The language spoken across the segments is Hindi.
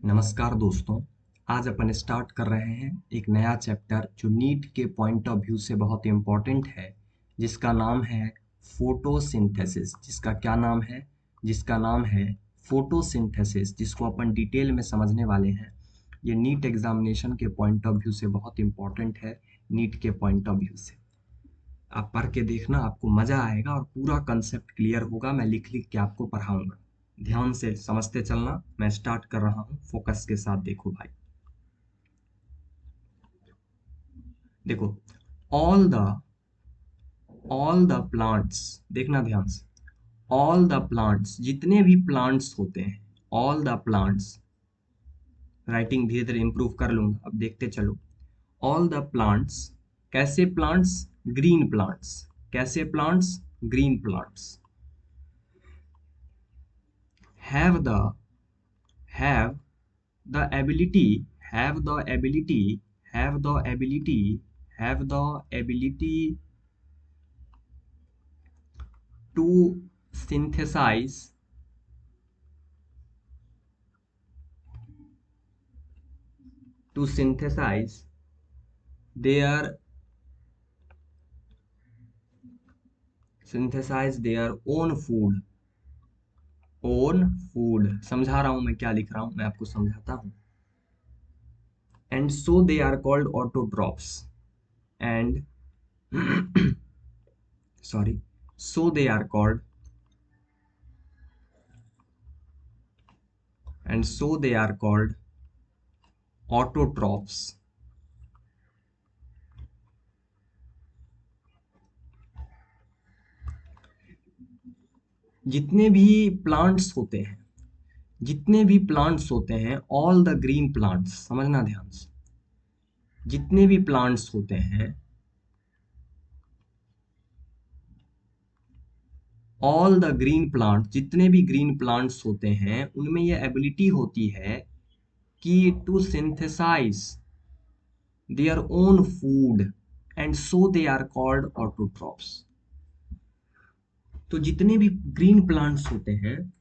नमस्कार दोस्तों। आज अपन स्टार्ट कर रहे हैं एक नया चैप्टर जो नीट के पॉइंट ऑफ व्यू से बहुत इम्पोर्टेंट है, जिसका नाम है फोटोसिंथेसिस। जिसका नाम है फोटोसिंथेसिस, जिसको अपन डिटेल में समझने वाले हैं। ये नीट एग्जामिनेशन के पॉइंट ऑफ व्यू से बहुत इम्पोर्टेंट है। नीट के पॉइंट ऑफ व्यू से आप पढ़ के देखना, आपको मजा आएगा और पूरा कंसेप्ट क्लियर होगा। मैं लिख लिख के आपको पढ़ाऊंगा, ध्यान से समझते चलना। मैं स्टार्ट कर रहा हूँ, फोकस के साथ देखो भाई। देखो, all the all the plants, देखना ध्यान से। ऑल द प्लांट्स, जितने भी प्लांट्स होते हैं, ऑल द प्लांट्स। राइटिंग धीरे धीरे इंप्रूव कर लूंगा, अब देखते चलो। ऑल द प्लांट्स, कैसे प्लांट्स? Green plants. कैसे plants? Green plants. Have the have the ability have the ability have the ability have the ability to synthesize to synthesize their own food। समझा रहा हूं मैं, क्या लिख रहा हूं मैं आपको समझाता हूं। And so they are called autotrophs, and sorry, so they are called and so they are called autotrophs। जितने भी प्लांट्स होते हैं, ऑल द ग्रीन प्लांट्स, समझना ध्यान से। जितने भी प्लांट्स होते हैं, ऑल द ग्रीन प्लांट, जितने भी ग्रीन प्लांट्स होते हैं, उनमें यह एबिलिटी होती है कि to synthesise their own food, and so they are called autotrophs. तो जितने भी ग्रीन प्लांट्स होते हैं,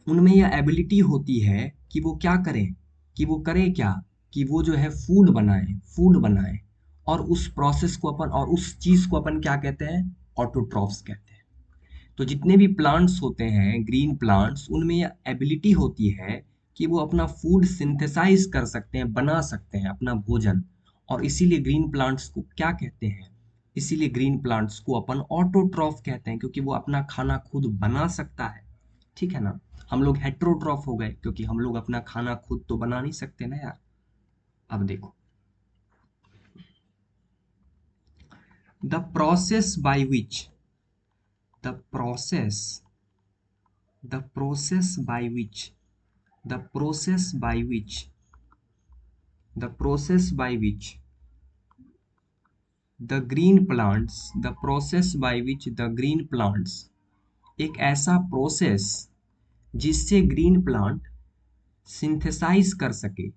उनमें यह एबिलिटी होती है कि वो क्या करें, कि वो जो है फूड बनाएं। और उस प्रोसेस को अपन, और उस चीज को अपन क्या कहते हैं? ऑटोट्रॉफ्स कहते हैं। तो जितने भी प्लांट्स होते हैं, ग्रीन प्लांट्स, उनमें यह एबिलिटी होती है कि वो अपना फूड सिंथेसाइज कर सकते हैं, बना सकते हैं अपना भोजन। और इसीलिए ग्रीन प्लांट्स को क्या कहते हैं? इसीलिए ग्रीन प्लांट्स को अपन ऑटोट्रॉफ कहते हैं, क्योंकि वो अपना खाना खुद बना सकता है। ठीक है ना। हम लोग हेट्रोट्रॉफ हो गए, क्योंकि हम लोग अपना खाना खुद तो बना नहीं सकते ना यार। अब देखो, the process by which the process the process by which the process by which the process by which the process by which the green plants, एक ऐसा प्रोसेस जिससे ग्रीन प्लांट सिंथेसाइज कर सके,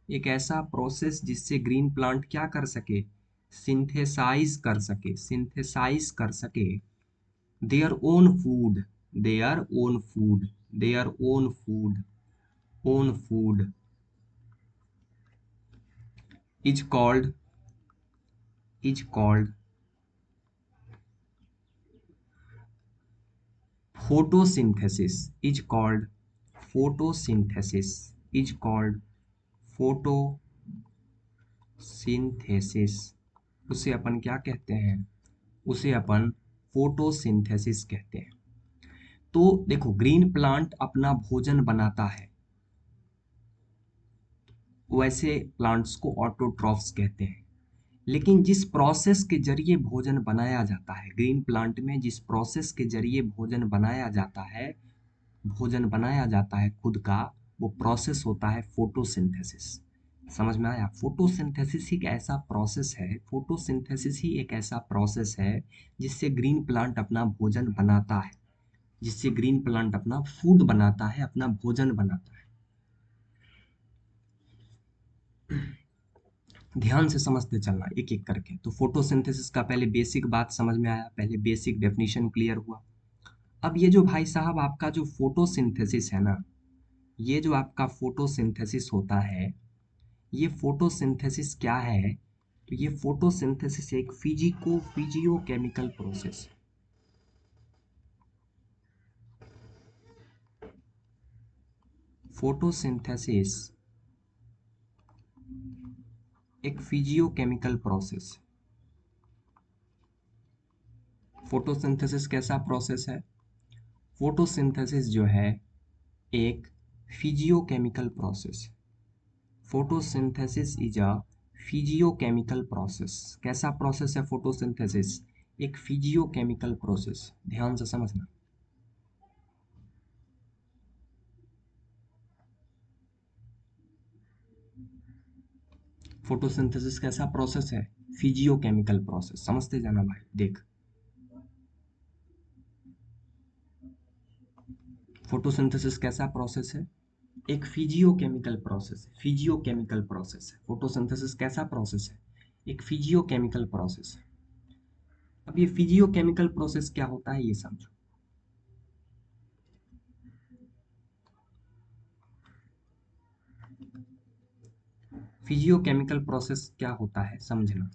एक ऐसा प्रोसेस जिससे ग्रीन प्लांट क्या कर सके? सिंथेसाइज कर सके their own food their own food their own food is called is called photosynthesis is called photosynthesis is called photosynthesis। उसे अपन क्या कहते हैं? उसे अपन फोटोसिंथेसिस कहते हैं। तो देखो, ग्रीन प्लांट अपना भोजन बनाता है, वैसे प्लांट्स को ऑटोट्रॉफ्स कहते हैं। लेकिन जिस प्रोसेस के जरिए भोजन बनाया जाता है, ग्रीन प्लांट में जिस प्रोसेस के जरिए भोजन बनाया जाता है खुद का, वो प्रोसेस होता है फोटोसिंथेसिस। समझ में आया? फोटोसिंथेसिस ही एक ऐसा प्रोसेस है जिससे ग्रीन प्लांट अपना भोजन बनाता है, जिससे ग्रीन प्लांट अपना फूड बनाता है, अपना भोजन बनाता है। ध्यान से समझते चलना एक एक करके। तो फोटोसिंथेसिस का पहले बेसिक बात समझ में आया, पहले बेसिक डेफिनेशन क्लियर हुआ। अब ये जो भाई साहब आपका जो फोटोसिंथेसिस है ना, ये जो आपका फोटोसिंथेसिस होता है, ये फोटोसिंथेसिस क्या है? तो ये फोटोसिंथेसिस एक फिजियोकेमिकल प्रोसेस, फोटोसिंथेसिस एक फिजियोकेमिकल प्रोसेस। फोटोसिंथेसिस कैसा प्रोसेस है? फोटोसिंथेसिस जो है एक physiochemical process. Photosynthesis is a physiochemical process. कैसा प्रोसेस है फोटोसिंथेसिस? एक फिजियोकेमिकल प्रोसेस। ध्यान से समझना। फोटोसिंथेसिस कैसा प्रोसेस है? Physiochemical process. समझते जाना भाई। देख, फोटोसिंथेसिस कैसा प्रोसेस है? एक फिजियोकेमिकल प्रोसेस है। फिजियोकेमिकल प्रोसेस है फोटोसिंथेसिस। कैसा प्रोसेस है? एक फिजियोकेमिकल प्रोसेस है। अब ये फिजियोकेमिकल प्रोसेस क्या होता है ये समझो। फिजियोकेमिकल प्रोसेस क्या होता है समझना।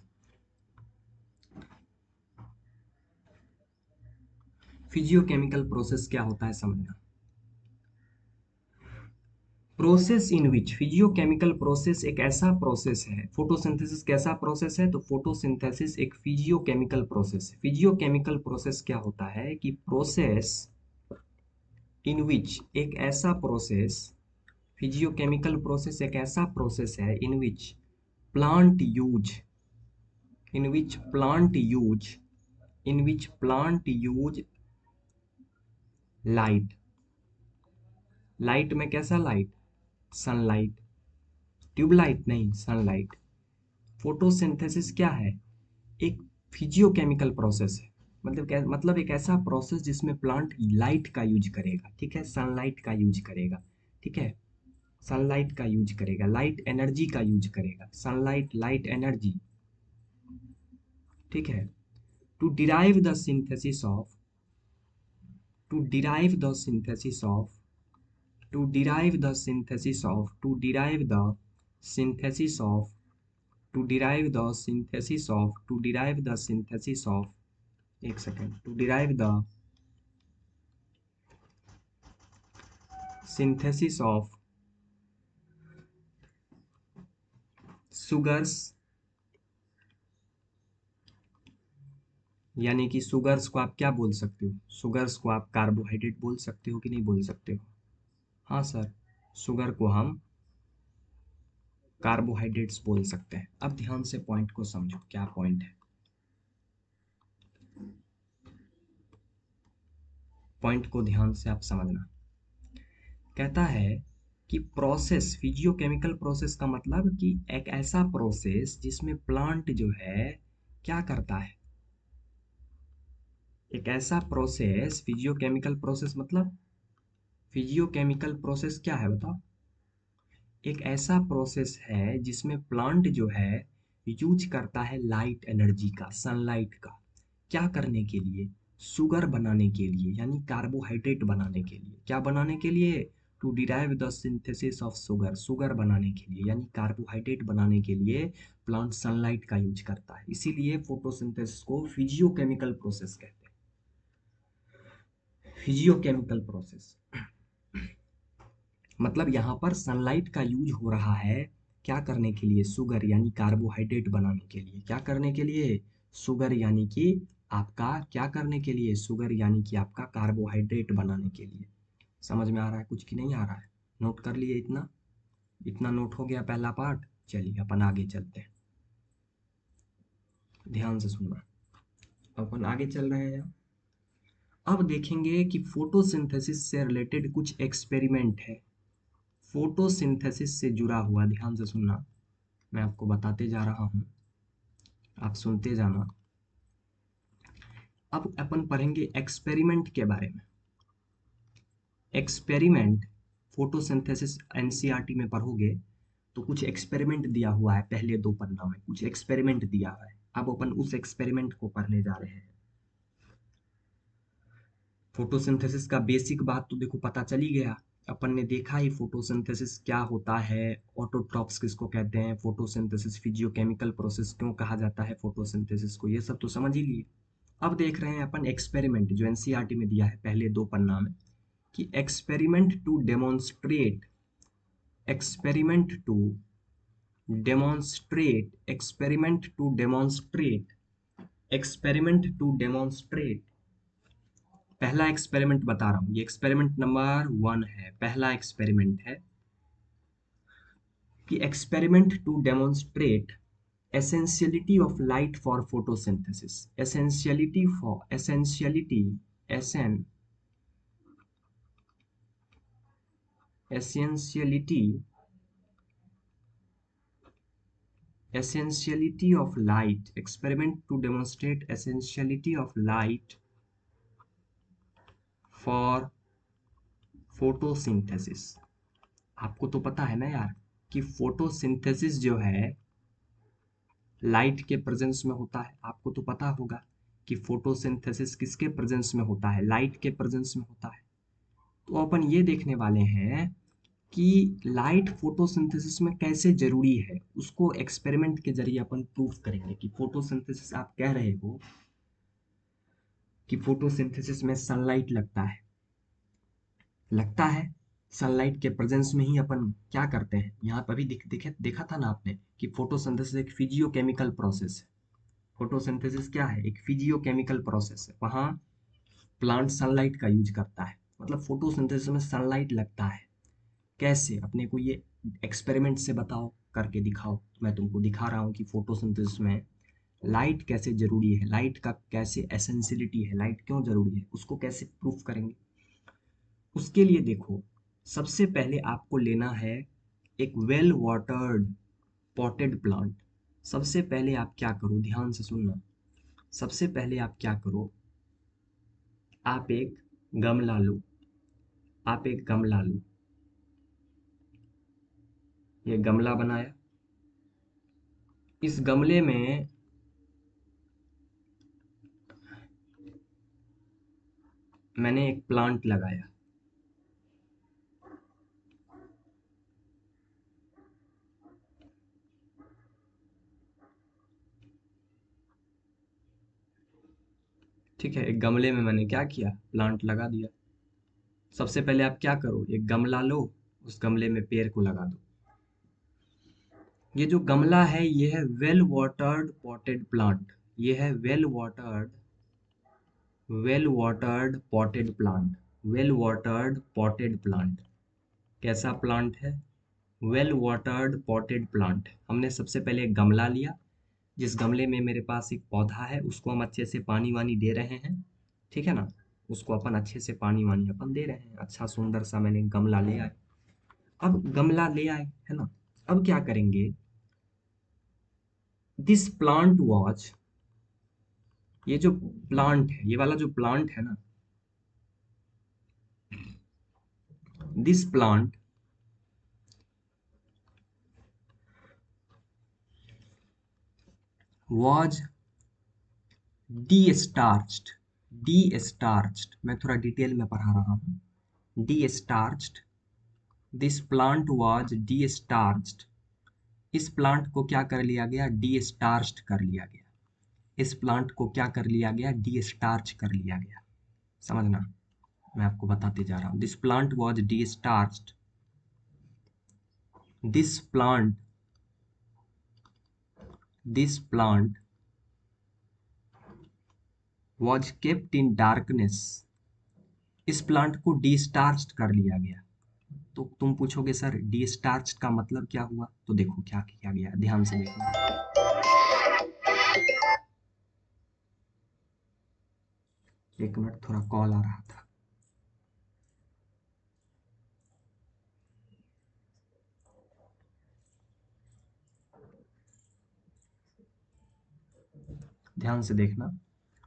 फिजियोकेमिकल प्रोसेस क्या होता है समझना। Process in which, physiochemical process एक ऐसा प्रोसेस है। फोटोसिंथेसिस कैसा प्रोसेस है? तो फोटोसिंथेसिस एक फिजियोकेमिकल प्रोसेस है। फिजियोकेमिकल प्रोसेस क्या होता है कि प्रोसेस इन विच, एक ऐसा प्रोसेस, फिजियोकेमिकल प्रोसेस एक ऐसा प्रोसेस है in which plant use, in which plant use, in which plant use light. Light में कैसा लाइट? सनलाइट। ट्यूबलाइट नहीं, सनलाइट। फोटोसिंथेसिस क्या है? एक फिजियोकेमिकल प्रोसेस है। मतलब एक ऐसा प्रोसेस जिसमें प्लांट लाइट का यूज करेगा, ठीक है, सनलाइट का यूज करेगा, ठीक है, सनलाइट का यूज करेगा, लाइट एनर्जी का यूज करेगा, सनलाइट लाइट एनर्जी, ठीक है, to derive the synthesis of, to derive the synthesis of, to derive the synthesis of, to derive the synthesis of, to derive the synthesis of, to derive the synthesis of, एक second, to derive the synthesis of sugars, यानी कि सुगर्स को आप क्या बोल सकते हो? सुगर्स को आप कार्बोहाइड्रेट बोल सकते हो कि नहीं बोल सकते हो? हाँ सर, शुगर को हम कार्बोहाइड्रेट्स बोल सकते हैं। अब ध्यान से पॉइंट को समझो, क्या पॉइंट है। पॉइंट को ध्यान से आप समझना। कहता है कि प्रोसेस, फिजियोकेमिकल प्रोसेस का मतलब कि एक ऐसा प्रोसेस जिसमें प्लांट जो है क्या करता है। एक ऐसा प्रोसेस, फिजियोकेमिकल प्रोसेस मतलब, फिजियोकेमिकल प्रोसेस क्या है बताओ? एक ऐसा प्रोसेस है जिसमें प्लांट जो है यूज करता है लाइट एनर्जी का, सनलाइट का, क्या करने के लिए? शुगर बनाने के लिए, यानी कार्बोहाइड्रेट बनाने के लिए। क्या बनाने के लिए? To derive the synthesis of sugar, sugar बनाने के लिए, यानी कार्बोहाइड्रेट बनाने के लिए प्लांट सनलाइट का यूज करता है। इसीलिए फोटोसिंथेसिस को फिजियोकेमिकल प्रोसेस कहते हैं। फिजियोकेमिकल प्रोसेस मतलब यहाँ पर सनलाइट का यूज हो रहा है क्या करने के लिए? शुगर यानी कार्बोहाइड्रेट बनाने के लिए। क्या करने के लिए? शुगर यानी कि आपका क्या करने के लिए? शुगर यानी कि आपका कार्बोहाइड्रेट बनाने के लिए। समझ में आ रहा है कुछ कि नहीं आ रहा है? नोट कर लिए इतना? इतना नोट हो गया पहला पार्ट। चलिए अपन आगे चलते हैं, ध्यान से सुनना। अपन आगे चल रहे हैं। अब देखेंगे कि फोटोसिंथेसिस से रिलेटेड कुछ एक्सपेरिमेंट है, फोटोसिंथेसिस से जुड़ा हुआ। ध्यान से सुनना, मैं आपको बताते जा रहा हूँ, आप सुनते जाना। अब अपन पढ़ेंगे एक्सपेरिमेंट के बारे में। एक्सपेरिमेंट, फोटोसिंथेसिस एनसीईआरटी में पढ़ोगे तो कुछ एक्सपेरिमेंट दिया हुआ है, पहले दो पन्ना में कुछ एक्सपेरिमेंट दिया हुआ है। अब अपन उस एक्सपेरिमेंट को पढ़ने जा रहे हैं। फोटोसिंथेसिस का बेसिक बात तो देखो पता चल ही गया। अपन ने देखा ही फोटोसिंथेसिस क्या होता है, ऑटोट्रॉप्स किसको कहते हैं, फोटोसिंथेसिस फिजियोकेमिकल प्रोसेस क्यों कहा जाता है फोटोसिंथेसिस को, ये सब तो समझ ही लिए। अब देख रहे हैं अपन एक्सपेरिमेंट जो एनसीईआरटी में दिया है पहले 2 पन्ना में, कि एक्सपेरिमेंट टू डेमोन्स्ट्रेट। पहला एक्सपेरिमेंट बता रहा हूँ, ये एक्सपेरिमेंट नंबर 1 है, पहला एक्सपेरिमेंट है कि experiment to demonstrate essentiality of light for photosynthesis, essentiality of light, experiment to demonstrate essentiality of light for photosynthesis। आपको तो पता है ना यार कि फोटोसिंथेसिस जो है लाइट के प्रेजेंस में होता है। आपको तो पता होगा कि फोटोसिंथेसिस किसके प्रेजेंस में होता है, लाइट के प्रेजेंस में होता है। तो अपन ये देखने वाले हैं कि लाइट फोटोसिंथेसिस में कैसे जरूरी है, उसको एक्सपेरिमेंट के जरिए अपन प्रूफ करेंगे कि फोटोसिंथेसिस, आप कह रहे हो कि फोटोसिंथेसिस में सनलाइट लगता है सनलाइट के प्रेजेंस में ही अपन क्या करते हैं। यहाँ पर भी देखा था ना आपने कि फोटोसिंथेसिस एक फिजियोकेमिकल प्रोसेस है। फोटोसिंथेसिस क्या है, एक फिजियोकेमिकल प्रोसेस है। वहाँ प्लांट सनलाइट का यूज करता है, मतलब फोटोसिंथेसिस में सनलाइट लगता है। कैसे, अपने को ये एक्सपेरिमेंट से बताओ, करके दिखाओ। मैं तुमको दिखा रहा हूँ कि फोटोसिंथेसिस में लाइट कैसे जरूरी है, लाइट का कैसे एसेंशियलिटी है, लाइट क्यों जरूरी है, उसको कैसे प्रूफ करेंगे। उसके लिए देखो, सबसे पहले आपको लेना है एक वेल वाटर्ड पॉटेड प्लांट। सबसे पहले आप क्या करो, ध्यान से सुनना। सबसे पहले आप क्या करो, आप एक गमला लो। ये गमला बनाया, इस गमले में मैंने एक प्लांट लगाया। ठीक है, एक गमले में मैंने क्या किया, प्लांट लगा दिया। सबसे पहले आप क्या करो, एक गमला लो, उस गमले में पेड़ को लगा दो। ये जो गमला है ये है वेल वाटर्ड पॉटेड प्लांट। ये है well watered potted plant. Well watered potted plant कैसा प्लांट है, वेल वाटर्ड पॉटेड प्लांट। हमने सबसे पहले एक गमला लिया, जिस गमले में मेरे पास एक पौधा है, उसको हम अच्छे से पानी वानी दे रहे हैं। ठीक है ना, उसको अपन अच्छे से पानी वानी अपन दे रहे हैं। अच्छा सुंदर सा मैंने गमला ले आए। अब गमला ले आए, है ना। अब क्या करेंगे, दिस प्लांट वॉज, ये जो प्लांट है, ये वाला जो प्लांट है ना, this plant was destarched. मैं थोड़ा डिटेल में पढ़ा रहा हूँ। Destarched, this plant was destarched. इस प्लांट को क्या कर लिया गया, डी स्टार्च्ड कर लिया गया। इस प्लांट को क्या कर लिया गया, डी स्टार्च कर लिया गया। समझना, मैं आपको बताते जा रहा हूँ। This plant was destarched. This plant was kept in darkness. इस प्लांट को डिस्टार्च कर लिया गया। तो तुम पूछोगे सर डिस्टार्च का मतलब क्या हुआ, तो देखो क्या किया गया, ध्यान से देखो। एक मिनट, थोड़ा कॉल आ रहा था। ध्यान से देखना,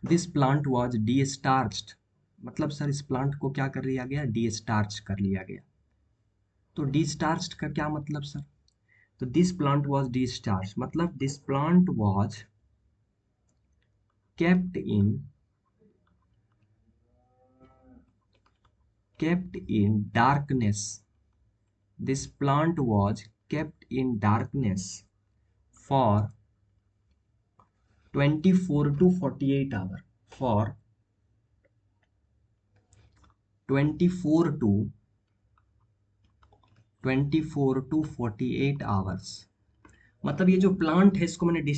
दिस प्लांट वॉज डिस्टार्च्ड, मतलब सर इस प्लांट को क्या कर लिया गया, डिस्टार्च कर लिया गया। तो डिस्टार्च का क्या मतलब सर, तो दिस प्लांट वॉज डिस्चार्ज, मतलब this plant was kept in kept in darkness. This plant was kept in darkness for 24 to 48 hours. For 24 to 48 hours. मतलब ये जो प्लांट है इसको मैंने डी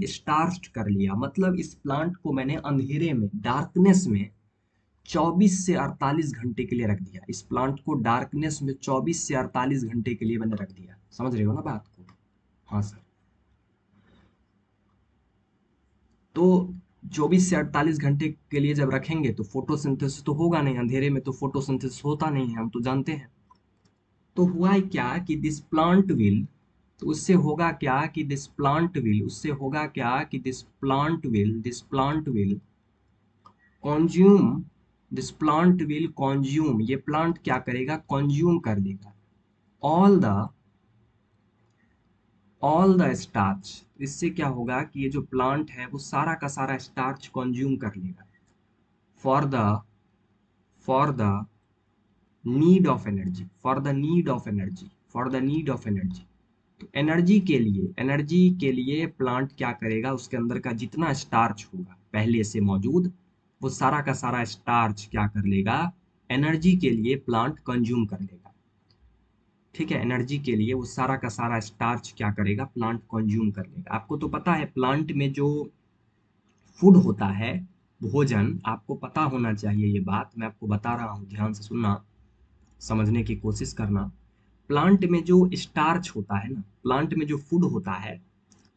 स्टार्च कर लिया, मतलब इस प्लांट को मैंने अंधेरे में, डार्कनेस में 24 से 48 घंटे के लिए रख दिया। इस प्लांट को डार्कनेस में 24 से 48 घंटे के लिए मैंने रख दिया। समझ रहे हो ना बात को? हाँ सर। तो 24 से 48 घंटे के लिए जब रखेंगे तो फोटोसिंथेसिस तो होगा नहीं, अंधेरे में तो फोटोसिंथेसिस होता नहीं है, हम तो जानते हैं। तो हुआ क्या कि दिस प्लांट विल, तो उससे होगा क्या कि दिस प्लांट विल, उससे होगा क्या कि this plant will consume, this plant will consume, ये प्लांट क्या करेगा? कॉन्ज्यूम कर लेगा ऑल द स्टार्च। इससे क्या होगा कि ये जो प्लांट है वो सारा का सारा स्टार्च कॉन्ज्यूम कर लेगा for the need of energy, for the need of energy. तो एनर्जी के लिए प्लांट क्या करेगा? उसके अंदर का जितना स्टार्च होगा पहले से मौजूद, वो सारा का सारा स्टार्च क्या कर लेगा? एनर्जी के लिए प्लांट कंज्यूम कर लेगा। ठीक है, एनर्जी के लिए वो सारा का सारा स्टार्च क्या करेगा? प्लांट कंज्यूम कर लेगा। आपको तो पता है प्लांट में जो फूड होता है, भोजन, आपको पता होना चाहिए ये बात, मैं आपको बता रहा हूँ, ध्यान से सुनना, समझने की कोशिश करना। प्लांट में जो स्टार्च होता है ना, प्लांट में जो फूड होता है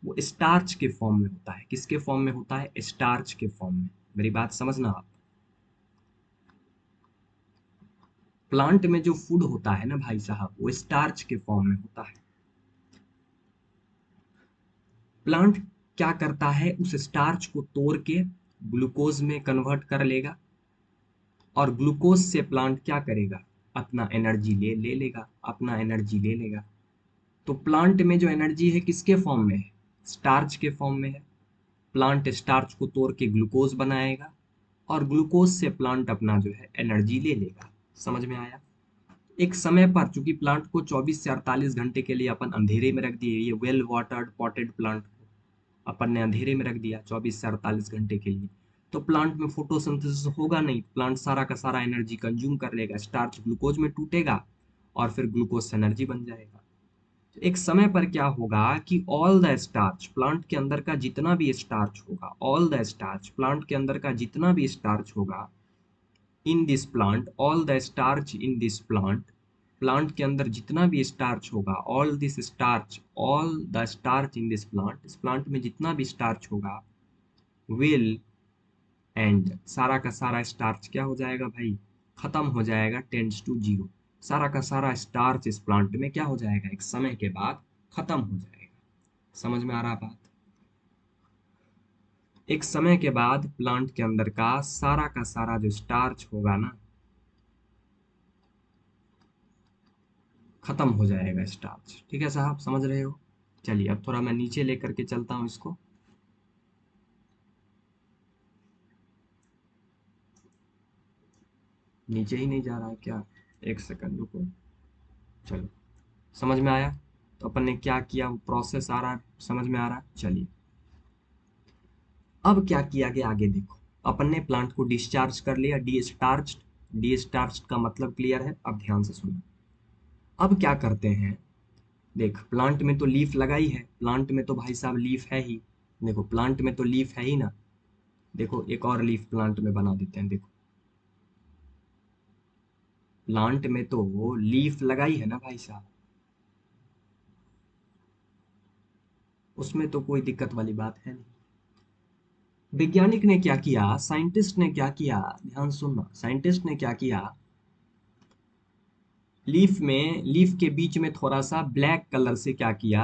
वो स्टार्च के फॉर्म में होता है। किसके फॉर्म में होता है? स्टार्च के फॉर्म में। मेरी बात समझना आप। प्लांट में जो फूड होता है ना भाई साहब, वो स्टार्च के फॉर्म में होता है। प्लांट क्या करता है? उस स्टार्च को तोड़ के ग्लूकोज में कन्वर्ट कर लेगा, और ग्लूकोज से प्लांट क्या करेगा? अपना एनर्जी ले लेगा, अपना एनर्जी ले लेगा। तो प्लांट में जो एनर्जी है किसके फॉर्म में है? स्टार्च के फॉर्म में है। प्लांट स्टार्च को तोड़ के ग्लूकोज बनाएगा, और ग्लूकोज से प्लांट अपना जो है एनर्जी ले लेगा। समझ में आया? एक समय पर चूंकि प्लांट को 24 से 48 घंटे के लिए अपन अंधेरे में रख दिए, ये वेल वाटर्ड पॉटेड प्लांट को अपन ने अंधेरे में रख दिया 24 से 48 घंटे के लिए, तो प्लांट में फोटोसिंथेसिस होगा नहीं, प्लांट सारा का सारा एनर्जी कंज्यूम कर लेगा, स्टार्च ग्लूकोज में टूटेगा और फिर ग्लूकोज से एनर्जी बन जाएगा। तो एक समय पर क्या होगा कि ऑल द स्टार्च, प्लांट के अंदर का जितना भी स्टार्च होगा, ऑल द स्टार्च, प्लांट के अंदर का जितना भी स्टार्च होगा, in this plant, all the starch in this plant, plant के अंदर जितना भी स्टार्च होगा, all this starch, all the starch in this plant, इस प्लांट में जितना भी स्टार्च होगा, विल एंड, सारा का सारा स्टार्च क्या हो जाएगा भाई? खत्म हो जाएगा, टेंड्स टू जीरो। सारा का सारा स्टार्च इस प्लांट में क्या हो जाएगा? एक समय के बाद खत्म हो जाएगा। समझ में आ रहा बात? एक समय के बाद प्लांट के अंदर का सारा जो स्टार्च होगा ना, खत्म हो जाएगा स्टार्च। ठीक है साहब, समझ रहे हो? चलिए अब थोड़ा मैं नीचे लेकर के चलता हूं इसको। नीचे ही नहीं जा रहा है क्या? एक सेकंड रुको। चलो, समझ में आया? तो अपन ने क्या किया, वो प्रोसेस आ रहा है, समझ में आ रहा है? चलिए अब क्या किया गया आगे देखो। अपन ने प्लांट को डिस्चार्ज कर लिया, डी स्टार्च का मतलब क्लियर है? अब ध्यान से सुनो। अब क्या करते हैं, देख प्लांट में तो लीफ लगाई है, प्लांट में तो भाई साहब लीफ है ही, देखो प्लांट में तो लीफ है ही ना। देखो एक और लीफ प्लांट में बना देते हैं। देखो प्लांट में तो वो लीफ लगाई है ना भाई साहब, उसमें तो कोई दिक्कत वाली बात है नहीं। वैज्ञानिक ने क्या किया, साइंटिस्ट ने क्या किया, ध्यान सुनना, साइंटिस्ट ने क्या किया, लीफ के बीच में थोड़ा सा ब्लैक कलर से क्या किया,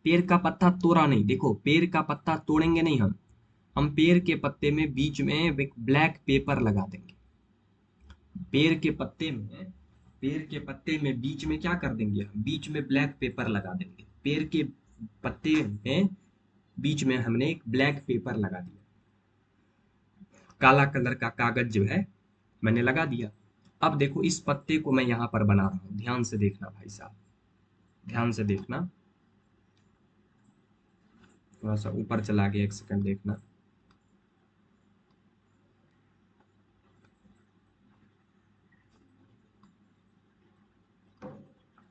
पेड़ का पत्ता तोड़ा नहीं। देखो पेड़ का पत्ता तोड़ेंगे नहीं हम पेड़ के पत्ते में बीच में एक ब्लैक पेपर लगा देंगे। पेड़ के पत्ते में पेड़ के पत्ते में बीच में क्या कर देंगे हम, बीच में ब्लैक पेपर लगा देंगे। पेड़ के पत्ते में बीच में हमने एक ब्लैक पेपर लगा दिया, काला कलर का कागज जो है मैंने लगा दिया। अब देखो इस पत्ते को मैं यहाँ पर बना रहा हूँ, ध्यान से देखना भाई साहब, ध्यान से देखना। थोड़ा सा ऊपर चला गया, एक सेकंड देखना।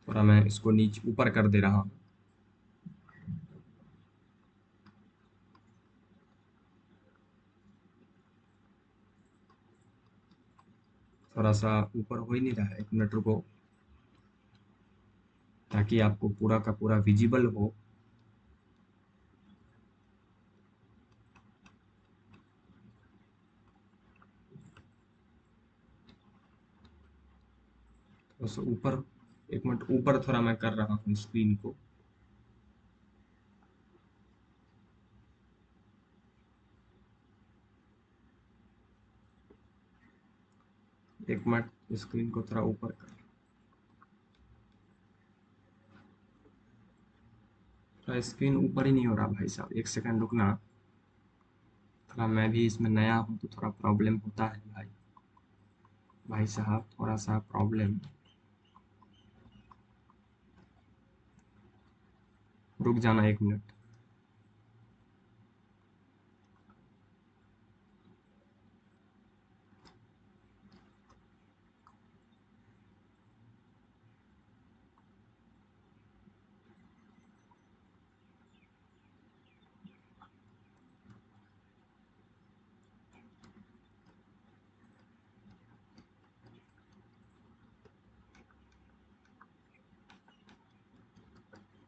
थोड़ा मैं इसको नीचे ऊपर कर दे रहा हूँ। थोड़ा सा ऊपर हो ही नहीं रहा है, एक मिनट रुको, ताकि आपको पूरा का पूरा विजिबल हो। थोड़ा सा ऊपर, एक मिनट ऊपर थोड़ा मैं कर रहा हूँ स्क्रीन को। एक मिनट स्क्रीन को थोड़ा ऊपर कर, थोड़ा स्क्रीन ऊपर ही नहीं हो रहा भाई साहब, एक सेकंड रुकना। थोड़ा मैं भी इसमें नया हूँ तो थोड़ा प्रॉब्लम होता है भाई, भाई साहब थोड़ा सा प्रॉब्लम। रुक जाना एक मिनट।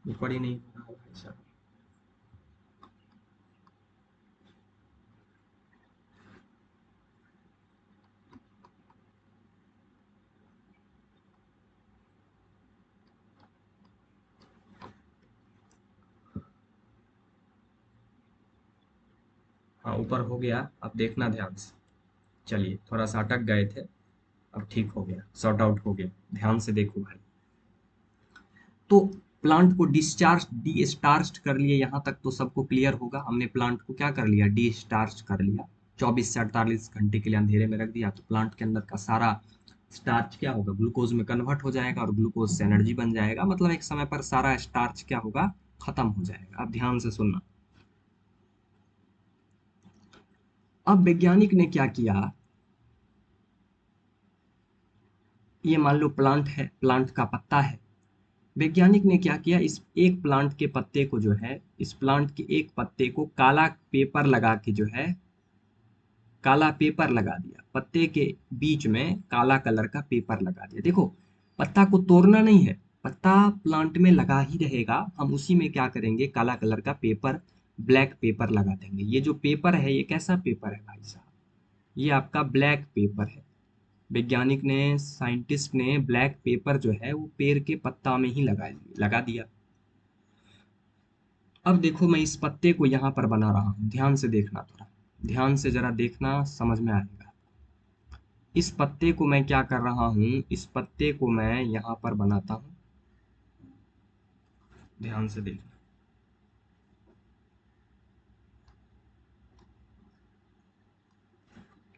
ऊपर ही नहीं हो रहा है भाई साहब। हाँ ऊपर हो गया, अब देखना ध्यान से। चलिए थोड़ा सा अटक गए थे, अब ठीक हो गया, सॉर्ट आउट हो गया। ध्यान से देखो भाई। तो प्लांट को डिस्चार्ज डी स्टार्च कर लिए, यहाँ तक तो सबको क्लियर होगा। हमने प्लांट को क्या कर लिया, डी स्टार्च कर लिया। 24 से 48 घंटे के लिए अंधेरे में रख दिया तो प्लांट के अंदर का सारा स्टार्च क्या होगा, ग्लूकोज में कन्वर्ट हो जाएगा और ग्लूकोज से एनर्जी बन जाएगा। मतलब एक समय पर सारा स्टार्च क्या होगा, खत्म हो जाएगा। अब ध्यान से सुनना। अब वैज्ञानिक ने क्या किया, ये मान लो प्लांट है, प्लांट का पत्ता है। वैज्ञानिक ने क्या किया, इस एक प्लांट के पत्ते को जो है, इस प्लांट के एक पत्ते को काला पेपर लगा के जो है, काला पेपर लगा दिया। पत्ते के बीच में काला कलर का पेपर लगा दिया। देखो पत्ता को तोड़ना नहीं है, पत्ता प्लांट में लगा ही रहेगा। हम उसी में क्या करेंगे, काला कलर का पेपर, ब्लैक पेपर लगा देंगे। ये जो पेपर है ये कैसा पेपर है भाई साहब, ये आपका ब्लैक पेपर है। वैज्ञानिक ने, साइंटिस्ट ने ब्लैक पेपर जो है वो पेड़ के पत्ता में ही लगा दिया। अब देखो मैं इस पत्ते को यहाँ पर बना रहा हूँ, ध्यान से देखना, थोड़ा ध्यान से जरा देखना, समझ में आएगा। इस पत्ते को मैं क्या कर रहा हूँ, इस पत्ते को मैं यहाँ पर बनाता हूँ, ध्यान से देखना।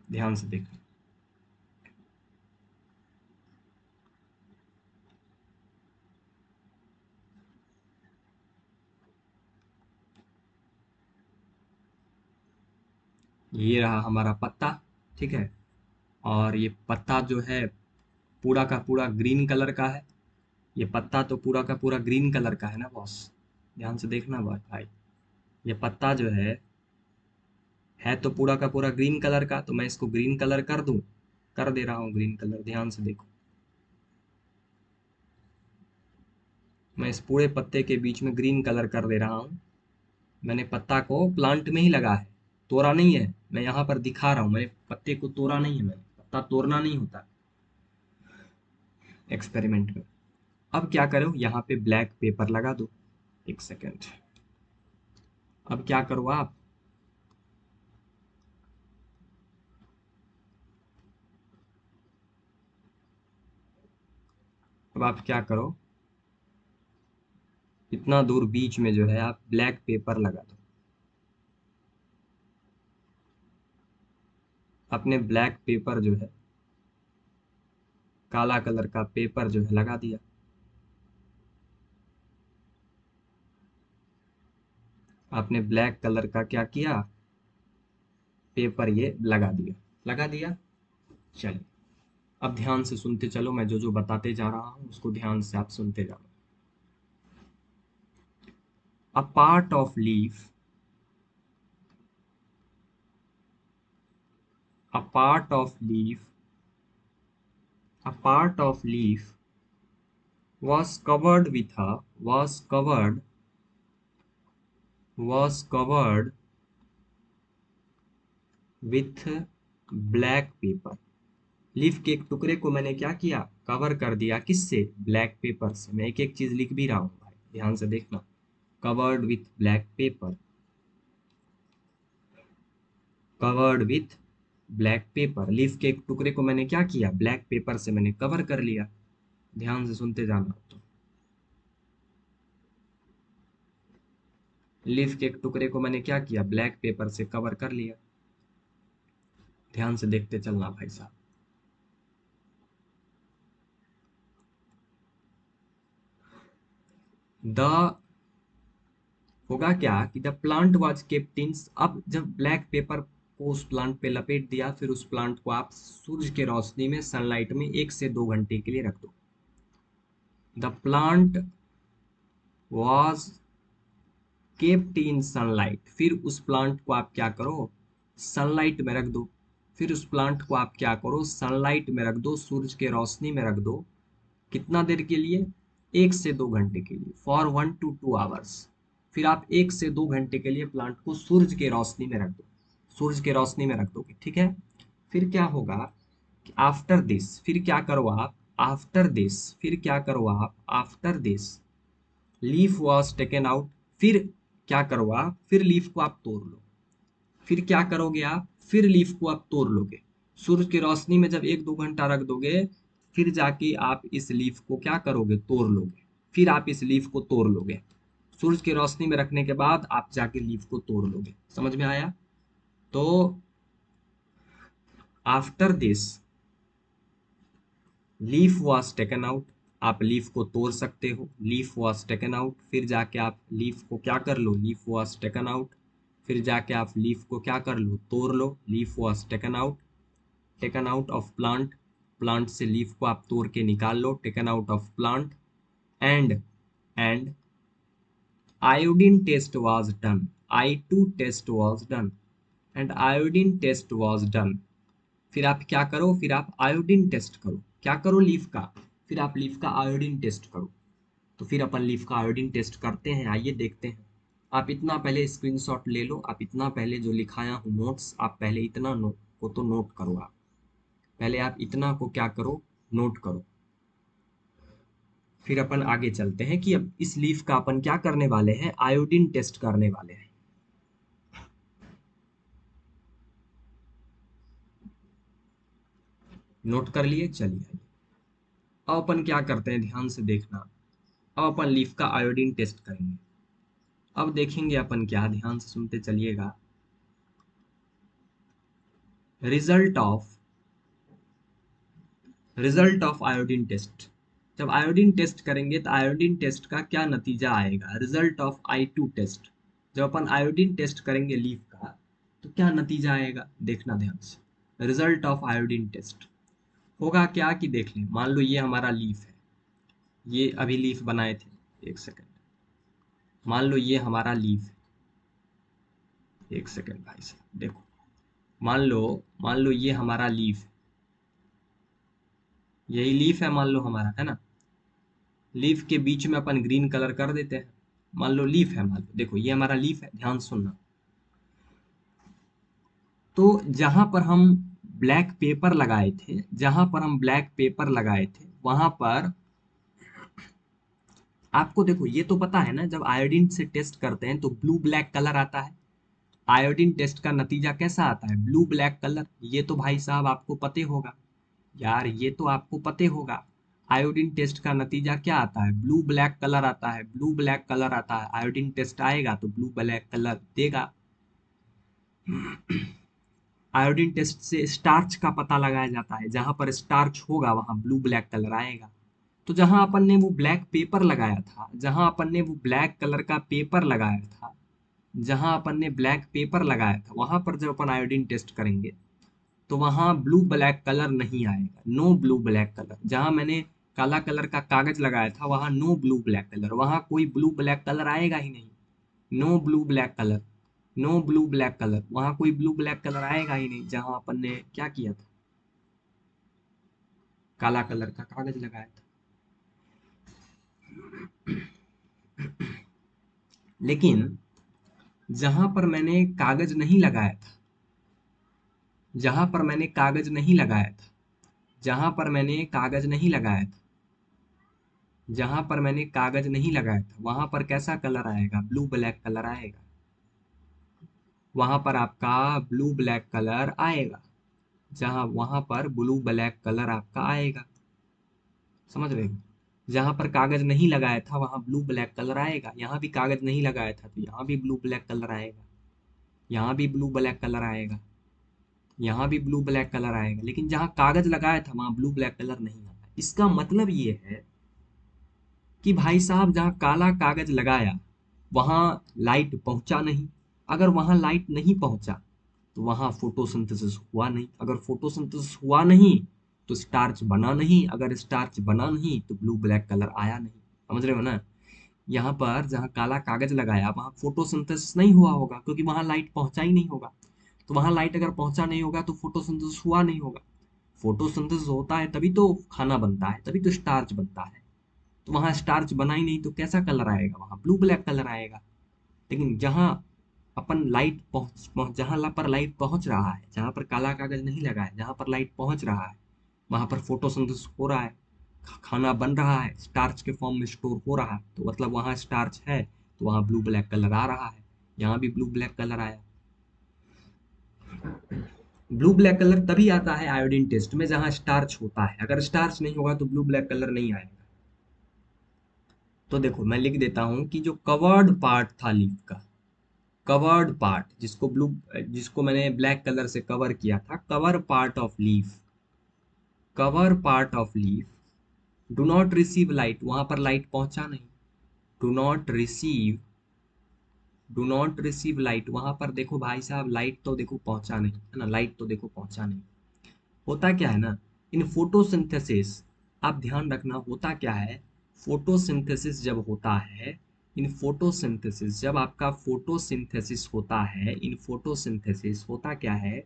ध्यान से देखना। ये रहा हमारा पत्ता, ठीक है। और ये पत्ता जो है पूरा का पूरा ग्रीन कलर का है। ये पत्ता तो पूरा का पूरा ग्रीन कलर का है ना बॉस, ध्यान से देखना बात भाई। ये पत्ता जो है तो पूरा का पूरा ग्रीन कलर का, तो मैं इसको ग्रीन कलर कर दूं, कर दे रहा हूँ ग्रीन कलर। ध्यान से देखो, मैं इस पूरे पत्ते के बीच में ग्रीन कलर कर दे रहा हूँ। मैंने पत्ता को प्लांट में ही लगा है, तोड़ा नहीं है। मैं यहाँ पर दिखा रहा हूँ, मैंने पत्ते को तोड़ा नहीं है, मैंने पत्ता तोड़ना नहीं होता एक्सपेरिमेंट में। अब क्या करो, यहाँ पे ब्लैक पेपर लगा दो। एक सेकेंड, अब क्या करो आप, अब आप क्या करो, इतना दूर बीच में जो है आप ब्लैक पेपर लगा दो। अपने ब्लैक पेपर जो है, काला कलर का पेपर जो है लगा दिया। आपने ब्लैक कलर का क्या किया, पेपर ये लगा दिया, लगा दिया। चलिए अब ध्यान से सुनते चलो, मैं जो जो बताते जा रहा हूं उसको ध्यान से आप सुनते जाओ। A part of leaf, a part of leaf, a part of leaf was covered with black paper। Leaf के एक टुकड़े को मैंने क्या किया, कवर कर दिया, किससे, ब्लैक पेपर से। मैं एक एक चीज लिख भी रहा हूँ भाई, ध्यान से देखना। Covered with black pepper, covered with black pepper, leaf के एक टुकड़े को मैंने क्या किया, ब्लैक पेपर से मैंने कवर कर लिया। ध्यान से सुनते जाना। तो लीफ के एक टुकड़े को मैंने क्या किया, ब्लैक पेपर से कवर कर लिया। ध्यान से देखते चलना भाई साहब। द होगा क्या कि the plant was kept in, अब जब ब्लैक पेपर को उस प्लांट पे लपेट दिया, फिर उस प्लांट को आप सूरज के रोशनी में, सनलाइट में 1 से 2 घंटे के लिए रख दो। The plant was kept in sunlight, फिर उस प्लांट को आप क्या करो, सनलाइट में रख दो। फिर उस प्लांट को आप क्या करो, सनलाइट में रख दो, सूरज के रोशनी में रख दो। कितना देर के लिए, 1 से 2 घंटे के लिए, फॉर 1 to 2 आवर्स। फिर आप 1 से 2 घंटे के लिए प्लांट को सूरज के रोशनी में रख दो, सूरज के रोशनी में रख दोगे, ठीक है। फिर क्या होगा कि आफ्टर दिस, फिर क्या करो आप, आफ्टर दिस, फिर क्या करो आप, after this leaf was taken out, फिर क्या करो आप, फिर लीफ को आप तोड़ लो। फिर क्या करोगे आप, फिर लीफ को आप तोड़ लोगे। सूरज की रोशनी में जब 1-2 घंटा रख दोगे, फिर जाके आप इस लीफ को क्या करोगे, तोड़ लोगे। फिर आप इस लीफ को तोड़ लोगे, सूरज की रोशनी में रखने के बाद आप जाके लीफ को तोड़ लोगे। समझ में आया। तो after this leaf was taken out, आप लीफ को तोड़ सकते हो, लीफ वॉज टेकन आउट। फिर जाके आप लीफ को क्या कर लो, लीफ वॉज टेकन आउट। फिर जाके आप लीफ को क्या कर लो, तोड़ लो, leaf was taken out. Taken out of plant, plant से लीफ को आप तोड़ के निकाल लो, taken out of plant. And iodine test was done, I2 test was done, and iodine test was done. फिर आप क्या करो, फिर आप आयोडीन टेस्ट करो, क्या करो, लीफ का, फिर आप लीफ का आयोडीन टेस्ट करो। तो फिर अपन लीफ का आयोडीन टेस्ट करते हैं, आइए देखते हैं। आप इतना पहले स्क्रीनशॉट ले लो, आप इतना पहले जो लिखाया हूँ नोट्स, आप पहले इतना को तो नोट करो। आप पहले आप इतना को क्या करो, नोट करो। फिर अपन आगे चलते हैं कि अब इस लीफ का अपन क्या करने वाले हैं, आयोडीन टेस्ट करने वाले हैं। नोट कर लिए, चलिए अब अपन क्या करते हैं, ध्यान से देखना। अब अपन लीफ का आयोडीन टेस्ट करेंगे। अब देखेंगे अपन क्या, ध्यान से सुनते चलिएगा। Result of result of iodine test, जब आयोडीन टेस्ट करेंगे तो आयोडीन टेस्ट का क्या नतीजा आएगा, रिजल्ट ऑफ I2 टेस्ट। जब अपन आयोडीन टेस्ट करेंगे लीफ का, तो क्या नतीजा आएगा, देखना ध्यान से। रिजल्ट ऑफ आयोडीन टेस्ट होगा क्या कि देख लें, मान लो ये हमारा लीफ है, ये अभी लीफ बनाए थे, एक सेकंड। मान लो ये हमारा लीफ है, एक सेकंड भाई साहब देखो। मान लो ये हमारा लीफ है, यही लीफ है, मान लो हमारा, है ना। लीफ के बीच में अपन ग्रीन कलर कर देते हैं। मान लो लीफ है, मान लो देखो ये हमारा लीफ है, ध्यान सुनना। तो जहां पर हम ब्लैक पेपर लगाए थे, जहां पर हम ब्लैक पेपर लगाए थे, वहां पर आपको देखो, ये तो पता है ना, जब आयोडीन से टेस्ट करते हैं तो ब्लू ब्लैक कलर आता है। आयोडीन टेस्ट का नतीजा कैसा आता है, ब्लू ब्लैक कलर। ये तो भाई साहब आपको पते होगा यार, ये तो आपको पते होगा। आयोडीन टेस्ट का नतीजा क्या आता है, ब्लू ब्लैक कलर आता है, ब्लू ब्लैक कलर आता है। आयोडीन टेस्ट आएगा तो ब्लू ब्लैक कलर देगा। आयोडीन टेस्ट से स्टार्च का पता लगाया जाता है, जहां पर स्टार्च होगा वहां ब्लू ब्लैक कलर आएगा। तो जहां अपन ने वो ब्लैक पेपर लगाया था, जहां अपन ने वो ब्लैक कलर का पेपर लगाया था, जहां अपन ने ब्लैक पेपर लगाया था, वहां पर जब अपन आयोडीन टेस्ट करेंगे तो वहां ब्लू ब्लैक कलर नहीं आएगा, नो ब्लू ब्लैक कलर। जहां मैंने काला कलर का कागज लगाया था वहां नो ब्लू ब्लैक कलर, वहां कोई ब्लू ब्लैक कलर आएगा ही नहीं। No blue black colour, no blue black colour, वहां कोई ब्लू ब्लैक कलर आएगा ही नहीं जहां अपन ने क्या किया था, काला कलर का कागज लगाया था। लेकिन जहां पर मैंने कागज नहीं लगाया था, जहां पर मैंने कागज नहीं लगाया था, जहां पर मैंने कागज नहीं लगाया था, जहां पर मैंने कागज नहीं लगाया था, वहां पर कैसा कलर आएगा, ब्लू ब्लैक कलर आएगा। वहां पर आपका ब्लू ब्लैक कलर आएगा, जहां वहां पर ब्लू ब्लैक कलर आपका आएगा। समझ रहे हो? जहां पर कागज नहीं लगाया था वहां ब्लू ब्लैक कलर आएगा, यहाँ भी कागज नहीं लगाया था तो यहाँ भी ब्लू ब्लैक कलर आएगा, यहाँ भी ब्लू ब्लैक कलर आएगा, यहाँ भी ब्लू ब्लैक कलर आएगा। लेकिन जहां कागज लगाया था वहां ब्लू ब्लैक कलर नहीं आया। इसका मतलब ये है कि भाई साहब जहाँ काला कागज लगाया वहां लाइट पहुंचा नहीं। अगर वहां लाइट नहीं पहुंचा तो वहां फोटोसिंथेसिस हुआ नहीं। अगर फोटोसिंथेसिस हुआ नहीं तो स्टार्च बना नहीं। अगर स्टार्च बना नहीं तो ब्लू ब्लैक कलर आया नहीं। समझ रहे हो ना? यहाँ पर जहाँ काला कागज लगाया वहां फोटोसिंथेसिस नहीं हुआ होगा, क्योंकि वहां लाइट पहुंचा ही नहीं होगा। तो वहां लाइट अगर पहुंचा नहीं होगा तो फोटोसिंथेसिस हुआ नहीं होगा। फोटोसिंथेसिस होता है तभी तो खाना बनता है, तभी तो स्टार्च बनता है। तो वहां स्टार्च बना ही नहीं तो कैसा कलर आएगा, वहां ब्लू ब्लैक कलर आएगा। लेकिन जहां अपन लाइट जहां पर लाइट पहुंच रहा है, जहां पर काला कागज नहीं लगा है, जहां पर लाइट पहुंच रहा है वहां पर फोटोसिंथेसिस हो रहा है, खाना बन रहा है, स्टार्च के फॉर्म में स्टोर हो रहा है, तो मतलब वहां स्टार्च है, तो वहां ब्लू ब्लैक कलर आ रहा है। यहाँ भी ब्लू ब्लैक कलर आया। ब्लू ब्लैक कलर तभी आता है आयोडीन टेस्ट में जहां स्टार्च होता है। अगर स्टार्च नहीं होगा तो ब्लू ब्लैक कलर नहीं आएगा। तो देखो मैं लिख देता हूं कि जो कवर्ड पार्ट था लीफ का, कवर्ड पार्ट जिसको मैंने ब्लैक कलर से कवर किया था, cover part of leaf, cover part of leaf do not receive light, वहां पर लाइट पहुंचा नहीं। Do not receive, do not receive light, वहां पर देखो भाई साहब लाइट तो देखो पहुंचा नहीं है ना, लाइट तो देखो पहुंचा नहीं। होता क्या है ना, इन फोटोसिंथेसिस, आप ध्यान रखना होता क्या है, फोटोसिंथेसिस जब होता है, इन फोटोसिंथेसिस जब आपका फोटोसिंथेसिस होता है, इन फोटोसिंथेसिस होता क्या है,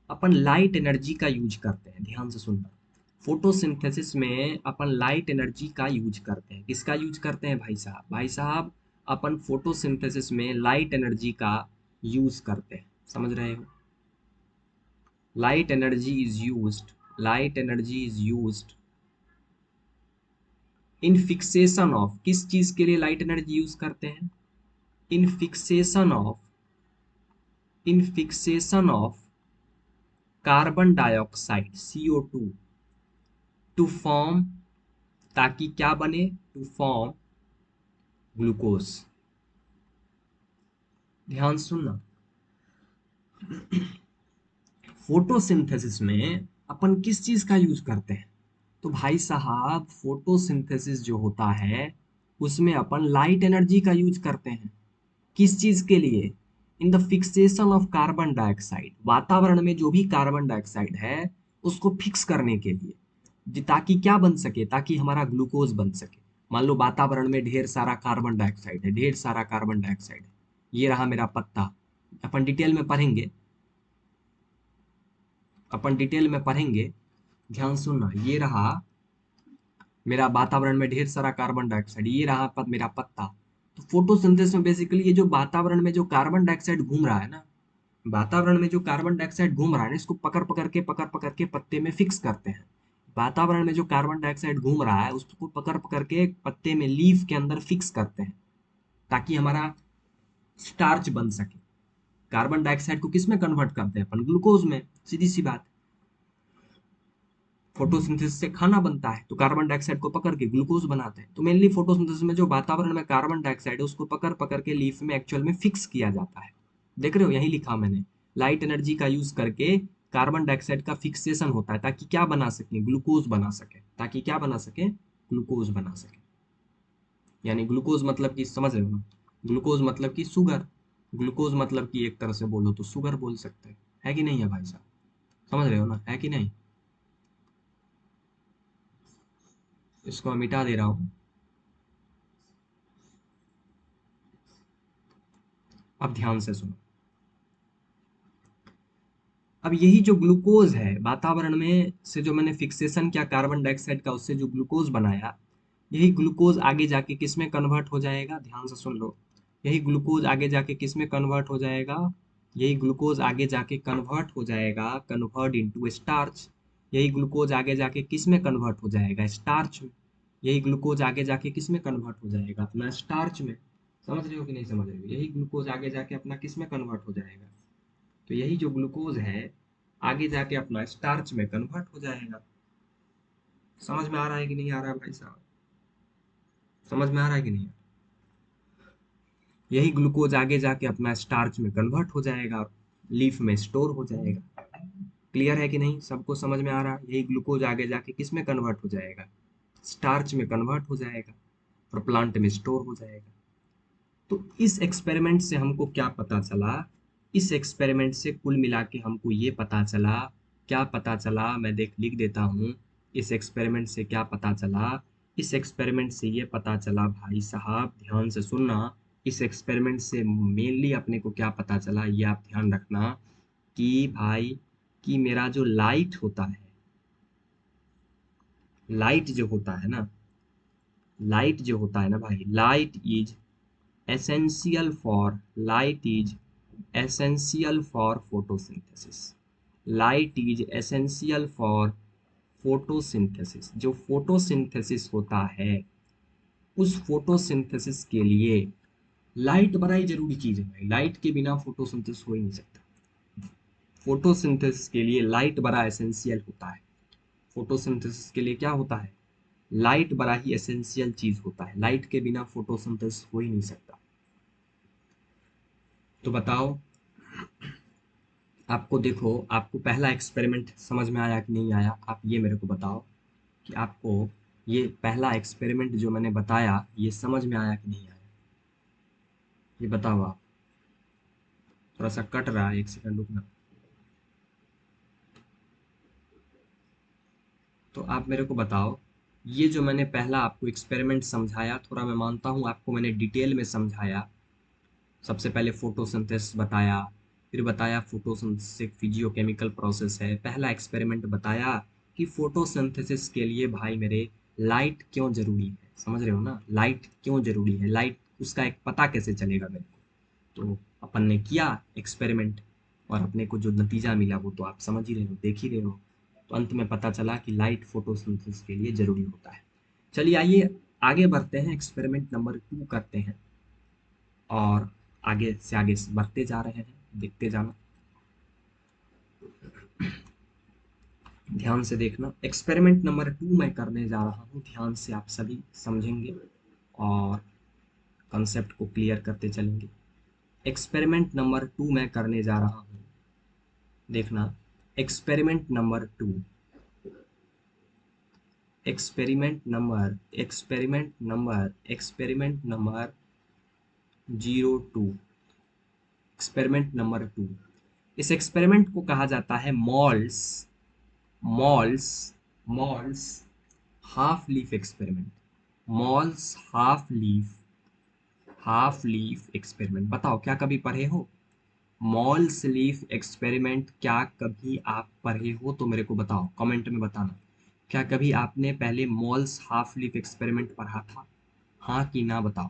अपन लाइट एनर्जी का यूज करते हैं। ध्यान से सुनना, फोटोसिंथेसिस में अपन लाइट एनर्जी का यूज करते हैं। किसका यूज करते हैं भाई साहब? भाई साहब अपन फोटोसिंथेसिस में लाइट एनर्जी का यूज करते हैं। समझ रहे हो? Light energy is used, light energy is used in fixation of, किस चीज के लिए लाइट एनर्जी यूज करते हैं? In fixation of, in fixation of carbon dioxide CO2 to form, ताकि क्या बने, टू फॉर्म ग्लूकोज। ध्यान सुनना, फोटोसिंथेसिस में अपन किस चीज का यूज करते हैं? तो भाई साहब फोटोसिंथेसिस जो होता है उसमें अपन लाइट एनर्जी का यूज करते हैं। किस चीज के लिए? In the fixation of carbon dioxide, वातावरण में जो भी कार्बन डाइऑक्साइड है उसको फिक्स करने के लिए, ताकि क्या बन सके, ताकि हमारा ग्लूकोज बन सके। मान लो वातावरण में ढेर सारा कार्बन डाइऑक्साइड है, ढेर सारा कार्बन डाइऑक्साइड है, ये रहा मेरा पत्ता। अपन डिटेल में पढ़ेंगे, अपन डिटेल में पढ़ेंगे, ध्यान सुनना। ये रहा मेरा वातावरण में ढेर सारा कार्बन डाइऑक्साइड, ये रहा मेरा पत्ता। तो फोटोसिंथेसिस में बेसिकली ये जो वातावरण में जो कार्बन डाइऑक्साइड घूम रहा है ना, वातावरण में जो कार्बन डाइऑक्साइड घूम रहा है ना, इसको पकड़ पकड़ के पत्ते में फिक्स करते हैं। वातावरण में जो कार्बन डाइऑक्साइड घूम रहा है उसको पकड़ पकड़ के पत्ते में, लीफ के अंदर फिक्स करते हैं, ताकि हमारा स्टार्च बन सके। कार्बन डाइऑक्साइड को किस में कन्वर्ट करते हैं अपन? ग्लूकोज में, सीधी सी बात। फोटोसिंथेसिस से खाना बनता है तो कार्बन डाइऑक्साइड को पकड़ के ग्लूकोज बनाते हैं। तो मेनली फोटोसिंथेसिस में जो वातावरण में कार्बन डाइऑक्साइड है उसको पकड़ पकड़ के लीफ में एक्चुअल में फिक्स किया जाता है। देख रहे हो, यही लिखा मैंने, लाइट एनर्जी का यूज करके कार्बन डाइऑक्साइड का फिक्सेशन होता है ताकि क्या बना सके, ग्लूकोज बना सके, ताकि क्या बना सके, ग्लूकोज बना सके। यानी ग्लूकोज मतलब कि समझ रहे हो ना, ग्लूकोज मतलब कि शुगर, ग्लूकोज मतलब कि एक तरह से बोलो तो शुगर बोल सकते हैं, है कि नहीं है भाई साहब, समझ रहे हो ना, है कि नहीं। इसको मैं मिटा दे रहा हूँ। अब ध्यान से सुनो। अब यही जो ग्लूकोज है वातावरण में से जो मैंने फिक्सेशन किया कार्बन डाइऑक्साइड का, उससे जो ग्लूकोज बनाया, यही ग्लूकोज आगे जाके किस में कन्वर्ट हो जाएगा, ध्यान से सुन लो। यही ग्लूकोज आगे जाके किस में कन्वर्ट हो जाएगा, यही ग्लूकोज आगे जाके कन्वर्ट हो जाएगा, कन्वर्ट इनटू स्टार्च। यही ग्लूकोज आगे जाके किस में कन्वर्ट हो जाएगा, स्टार्च में। यही ग्लूकोज आगे जाके किस में कन्वर्ट हो जाएगा, अपना स्टार्च में। समझ रहे हो कि नहीं समझ रहे हो, यही ग्लूकोज आगे जाके अपना किस में कन्वर्ट हो जाएगा, तो यही जो ग्लूकोज है आगे जाके अपना स्टार्च में कन्वर्ट हो जाएगा। समझ में आ रहा है कि नहीं आ रहा है भाई साहब, समझ में आ रहा है कि नहीं। यही ग्लूकोज आगे जाके अपना स्टार्च में कन्वर्ट हो जाएगा, लीफ में स्टोर हो जाएगा। क्लियर है कि नहीं, सबको समझ में आ रहा है, यही ग्लूकोज आगे जाके किस में कन्वर्ट हो जाएगा, स्टार्च में कन्वर्ट हो जाएगा और प्लांट में स्टोर हो जाएगा। तो इस एक्सपेरिमेंट से हमको क्या पता चला, इस एक्सपेरिमेंट से कुल मिला के हमको ये पता चला, क्या पता चला, मैं देख लिख देता हूँ। इस एक्सपेरिमेंट से क्या पता चला, इस एक्सपेरिमेंट से ये पता चला भाई साहब, ध्यान से सुनना। इस एक्सपेरिमेंट से मेनली अपने को क्या पता चला, ये आप ध्यान रखना कि भाई, कि मेरा जो लाइट होता है, लाइट जो होता है ना, लाइट जो होता है ना भाई, light is essential for light is essential for photosynthesis, light is essential for photosynthesis। जो photosynthesis होता है, उस photosynthesis के लिए लाइट बड़ा ही जरूरी चीज है भाई, लाइट के बिना फोटोसिंथेसिस हो ही नहीं सकता। फोटोसिंथेसिस के लिए लाइट बड़ा एसेंशियल होता है, फोटोसिंथेसिस के लिए क्या होता है, लाइट बड़ा ही एसेंशियल चीज होता है, लाइट के बिना फोटोसिंथेसिस हो ही नहीं सकता। तो बताओ, आपको देखो, आपको पहला एक्सपेरिमेंट समझ में आया कि नहीं आया, आप ये मेरे को बताओ कि आपको ये पहला एक्सपेरिमेंट जो मैंने बताया ये समझ में आया कि नहीं आया, ये बताओ आप। थोड़ा सा कट रहा है, एक सेकंड रुकना। तो आप मेरे को बताओ, ये जो मैंने पहला आपको एक्सपेरिमेंट समझाया, थोड़ा मैं मानता हूँ आपको मैंने डिटेल में समझाया। सबसे पहले फोटोसिंथेसिस बताया, फिर बताया फोटोसिंथेसिस एक फिजियोकेमिकल प्रोसेस है। पहला एक्सपेरिमेंट बताया कि फोटोसिंथेसिस के लिए भाई मेरे लाइट क्यों जरूरी है, समझ रहे हो ना, लाइट क्यों जरूरी है, लाइट उसका एक पता कैसे चलेगा मेरे को। तो अपन ने किया एक्सपेरिमेंट और अपने को जो नतीजा मिला वो तो आप समझ ही रहे हो, देख ही रहे हो। तो अंत में पता चला कि लाइट फोटोसिंथेसिस के लिए जरूरी होता है। चलिए आइए आगे बढ़ते हैं, एक्सपेरिमेंट नंबर 2 करते हैं और आगे से आगे बढ़ते जा रहे हैं, देखते जाना, ध्यान से देखना। एक्सपेरिमेंट नंबर 2 मैं करने जा रहा हूँ, ध्यान से आप सभी समझेंगे और कंसेप्ट को क्लियर करते चलेंगे। एक्सपेरिमेंट नंबर 2 मैं करने जा रहा हूँ, देखना। Experiment number 2, experiment number 02, experiment number 2। इस एक्सपेरिमेंट को कहा जाता है malls malls malls half leaf experiment, malls half leaf experiment. बताओ क्या कभी पढ़े हो मॉल्स लीफ एक्सपेरिमेंट, क्या कभी आप पढ़े हो तो मेरे को बताओ, कमेंट में बताना। क्या कभी आपने पहले मॉल्स हाफ लीफ एक्सपेरिमेंट पढ़ा था, हाँ कि ना बताओ।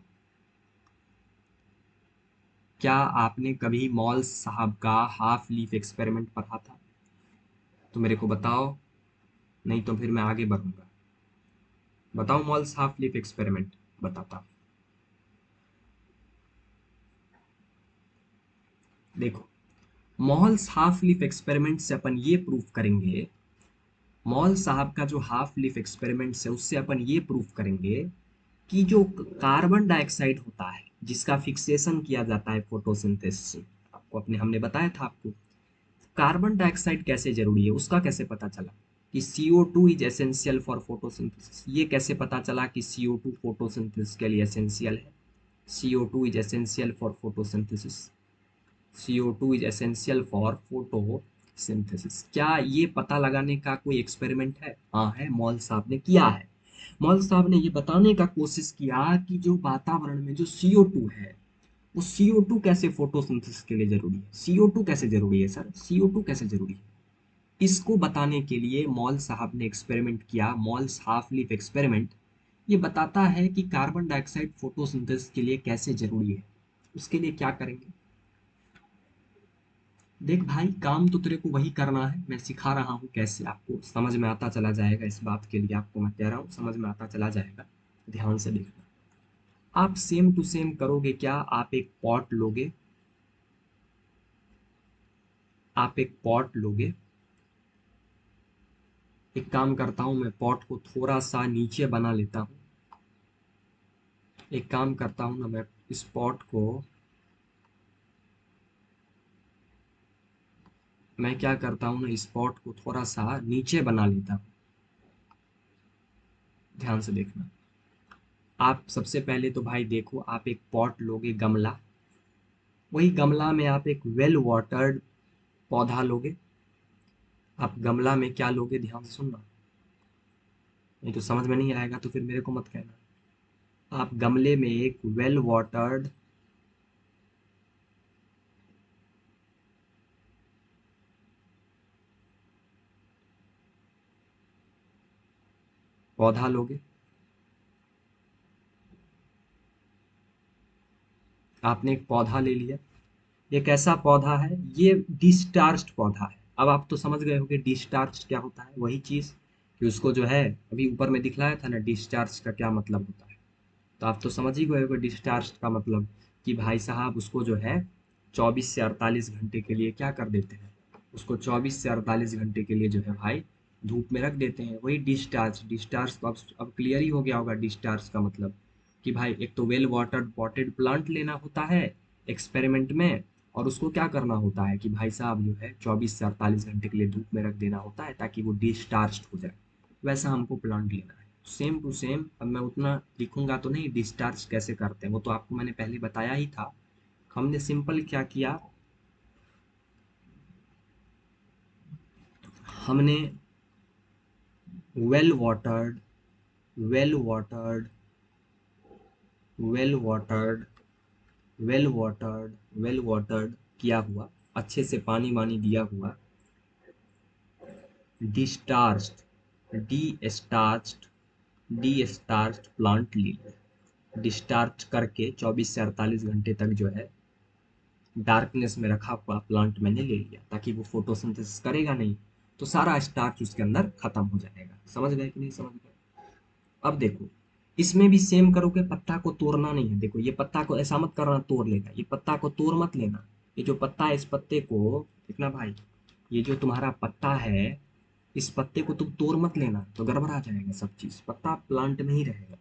क्या आपने कभी मॉल्स साहब का हाफ लीफ एक्सपेरिमेंट पढ़ा था, तो मेरे को बताओ, नहीं तो फिर मैं आगे बढ़ूंगा। बताओ मॉल्स हाफ लीफ एक्सपेरिमेंट, बताता। देखो, मॉल्स हाफ लीफ एक्सपेरिमेंट से अपन ये प्रूफ करेंगे, मॉल साहब का जो हाफ लीफ एक्सपेरिमेंट है उससे अपन ये प्रूफ करेंगे कि जो कार्बन डाइऑक्साइड होता है जिसका फिक्सेशन किया जाता है फोटोसिंथेसिस से, आपको अपने हमने बताया था आपको कार्बन डाइऑक्साइड कैसे जरूरी है उसका कैसे पता चला कि CO2 is essential for photosynthesis. ये कैसे पता चला कि CO2 फोटोसिंथेसिस के लिए एसेंशियल है। CO2 is essential for photosynthesis. CO2 is essential for photosynthesis. क्या ये पता लगाने का कोई एक्सपेरिमेंट है? हाँ है, मॉल साहब ने किया है। मॉल साहब ने ये बताने का कोशिश किया कि जो वातावरण में जो CO2 है वो CO2 कैसे फोटोसिंथेसिस के लिए जरूरी है। CO2 कैसे जरूरी है सर, CO2 कैसे जरूरी है, इसको बताने के लिए मॉल साहब ने एक्सपेरिमेंट किया, मॉल्स हाफ लीफ एक्सपेरिमेंट। ये बताता है कि कार्बन डाइऑक्साइड फोटोसिंथेसिस के लिए कैसे जरूरी है। उसके लिए क्या करेंगे, देख भाई काम तो तेरे को वही करना है, मैं सिखा रहा हूँ कैसे, आपको समझ में आता चला जाएगा। इस बात के लिए आपको मैं कह रहा हूँ, समझ में आता चला जाएगा, ध्यान से देखना। आप सेम टू सेम करोगे क्या, आप एक पॉट लोगे, आप एक पॉट लोगे। एक काम करता हूँ, मैं पॉट को थोड़ा सा नीचे बना लेता हूँ। एक काम करता हूँ ना, मैं इस पॉट को, मैं क्या करता हूँ ना, इस पॉट को थोड़ा सा नीचे बना लेता हूँ। ध्यान से देखना। आप सबसे पहले तो भाई देखो, आप एक पॉट लोगे, गमला, वही गमला में आप एक वेल वाटर्ड पौधा लोगे। आप गमला में क्या लोगे, ध्यान से सुनना, नहीं तो समझ में नहीं आएगा तो फिर मेरे को मत कहना। आप गमले में एक वेल वाटर्ड पौधा लोगे। आपने एक पौधा ले लिया, ये कैसा पौधा है, ये डिस्चार्ज्ड पौधा है। अब आप तो समझ गए होंगे डिस्चार्ज क्या होता है, वही चीज कि उसको जो है अभी ऊपर में दिखलाया था ना, डिस्चार्ज का क्या मतलब होता है। तो आप तो समझ ही गए होंगे डिस्चार्ज का मतलब, कि भाई साहब उसको जो है 24 से 48 घंटे के लिए क्या कर देते हैं, उसको 24 से 48 घंटे के लिए जो है भाई धूप में रख देते हैं। वही डिस्चार्ज, डिस्चार्ज तो अब क्लियर ही हो गया होगा डिस्चार्ज का मतलब, कि भाई एक तो वेल वाटर्ड पॉटेड प्लांट लेना होता है एक्सपेरिमेंट में, और उसको क्या करना होता है कि भाई साहब जो है 24 से 48 घंटे के लिए धूप में रख देना होता है ताकि वो डिस्चार्ज हो जाए। वैसा हमको प्लांट लेना है, सेम टू सेम। अब मैं उतना लिखूंगा तो नहीं डिस्चार्ज कैसे करते हैं, वो तो आपको मैंने पहले बताया ही था। हमने सिंपल क्या किया, हमने well watered well watered well watered well watered well watered किया हुआ, अच्छे से पानी वानी दिया हुआ, डिस्चार्ज्ड डी स्टार्च्ड प्लांट ले लिया। डिस्चार्ज करके 24 से 48 घंटे तक जो है डार्कनेस में रखा हुआ प्लांट मैंने ले लिया, ताकि वो फोटोसिंथेसिस करेगा नहीं, तो सारा स्टार्च उसके अंदर खत्म हो जाएगा। समझ गए कि नहीं समझ गए। अब देखो, इसमें भी सेम करोगे, पत्ता को तोड़ना नहीं है। देखो ये पत्ता को ऐसा मत करना तोड़ लेना, ये पत्ता को तोड़ मत लेना। ये जो पत्ता है इस पत्ते को देखना भाई, ये जो तुम्हारा पत्ता है इस पत्ते को तुम तोड़ मत लेना, तो गड़बड़ा जाएगा सब चीज, पत्ता प्लांट में ही रहेगा।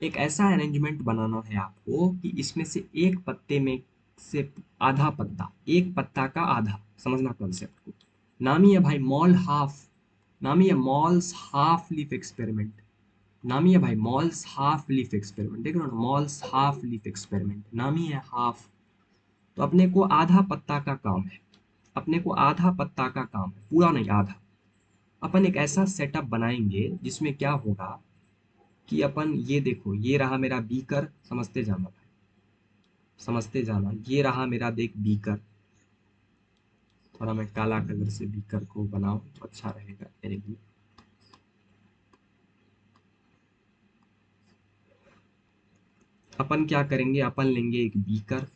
एक ऐसा अरेंजमेंट बनाना है आपको कि इसमें से एक पत्ते में से आधा पत्ता, एक पत्ता का आधा, समझना कॉन्सेप्ट को। नाम ही है भाई मॉल हाफ, नाम ही है मॉल्स हाफ लीफ एक्सपेरिमेंट, नाम ही है भाई मॉल्स हाफ लीफ एक्सपेरिमेंट। देख रहे हो ना, मॉल्स हाफ लीफ एक्सपेरिमेंट, नाम ही है हाफ। तो अपने को आधा पत्ता का काम है, अपने को आधा पत्ता का काम है, पूरा नहीं आधा। अपन एक ऐसा सेटअप बनाएंगे जिसमें क्या होगा कि अपन, ये देखो ये रहा मेरा बीकर, समझते जाना भाई, समझते जाना, ये रहा मेरा देख बीकर। थोड़ा मैं काला कलर से बीकर को बनाऊं तो अच्छा रहेगा मेरे लिए। अपन क्या करेंगे, अपन लेंगे एक बीकर,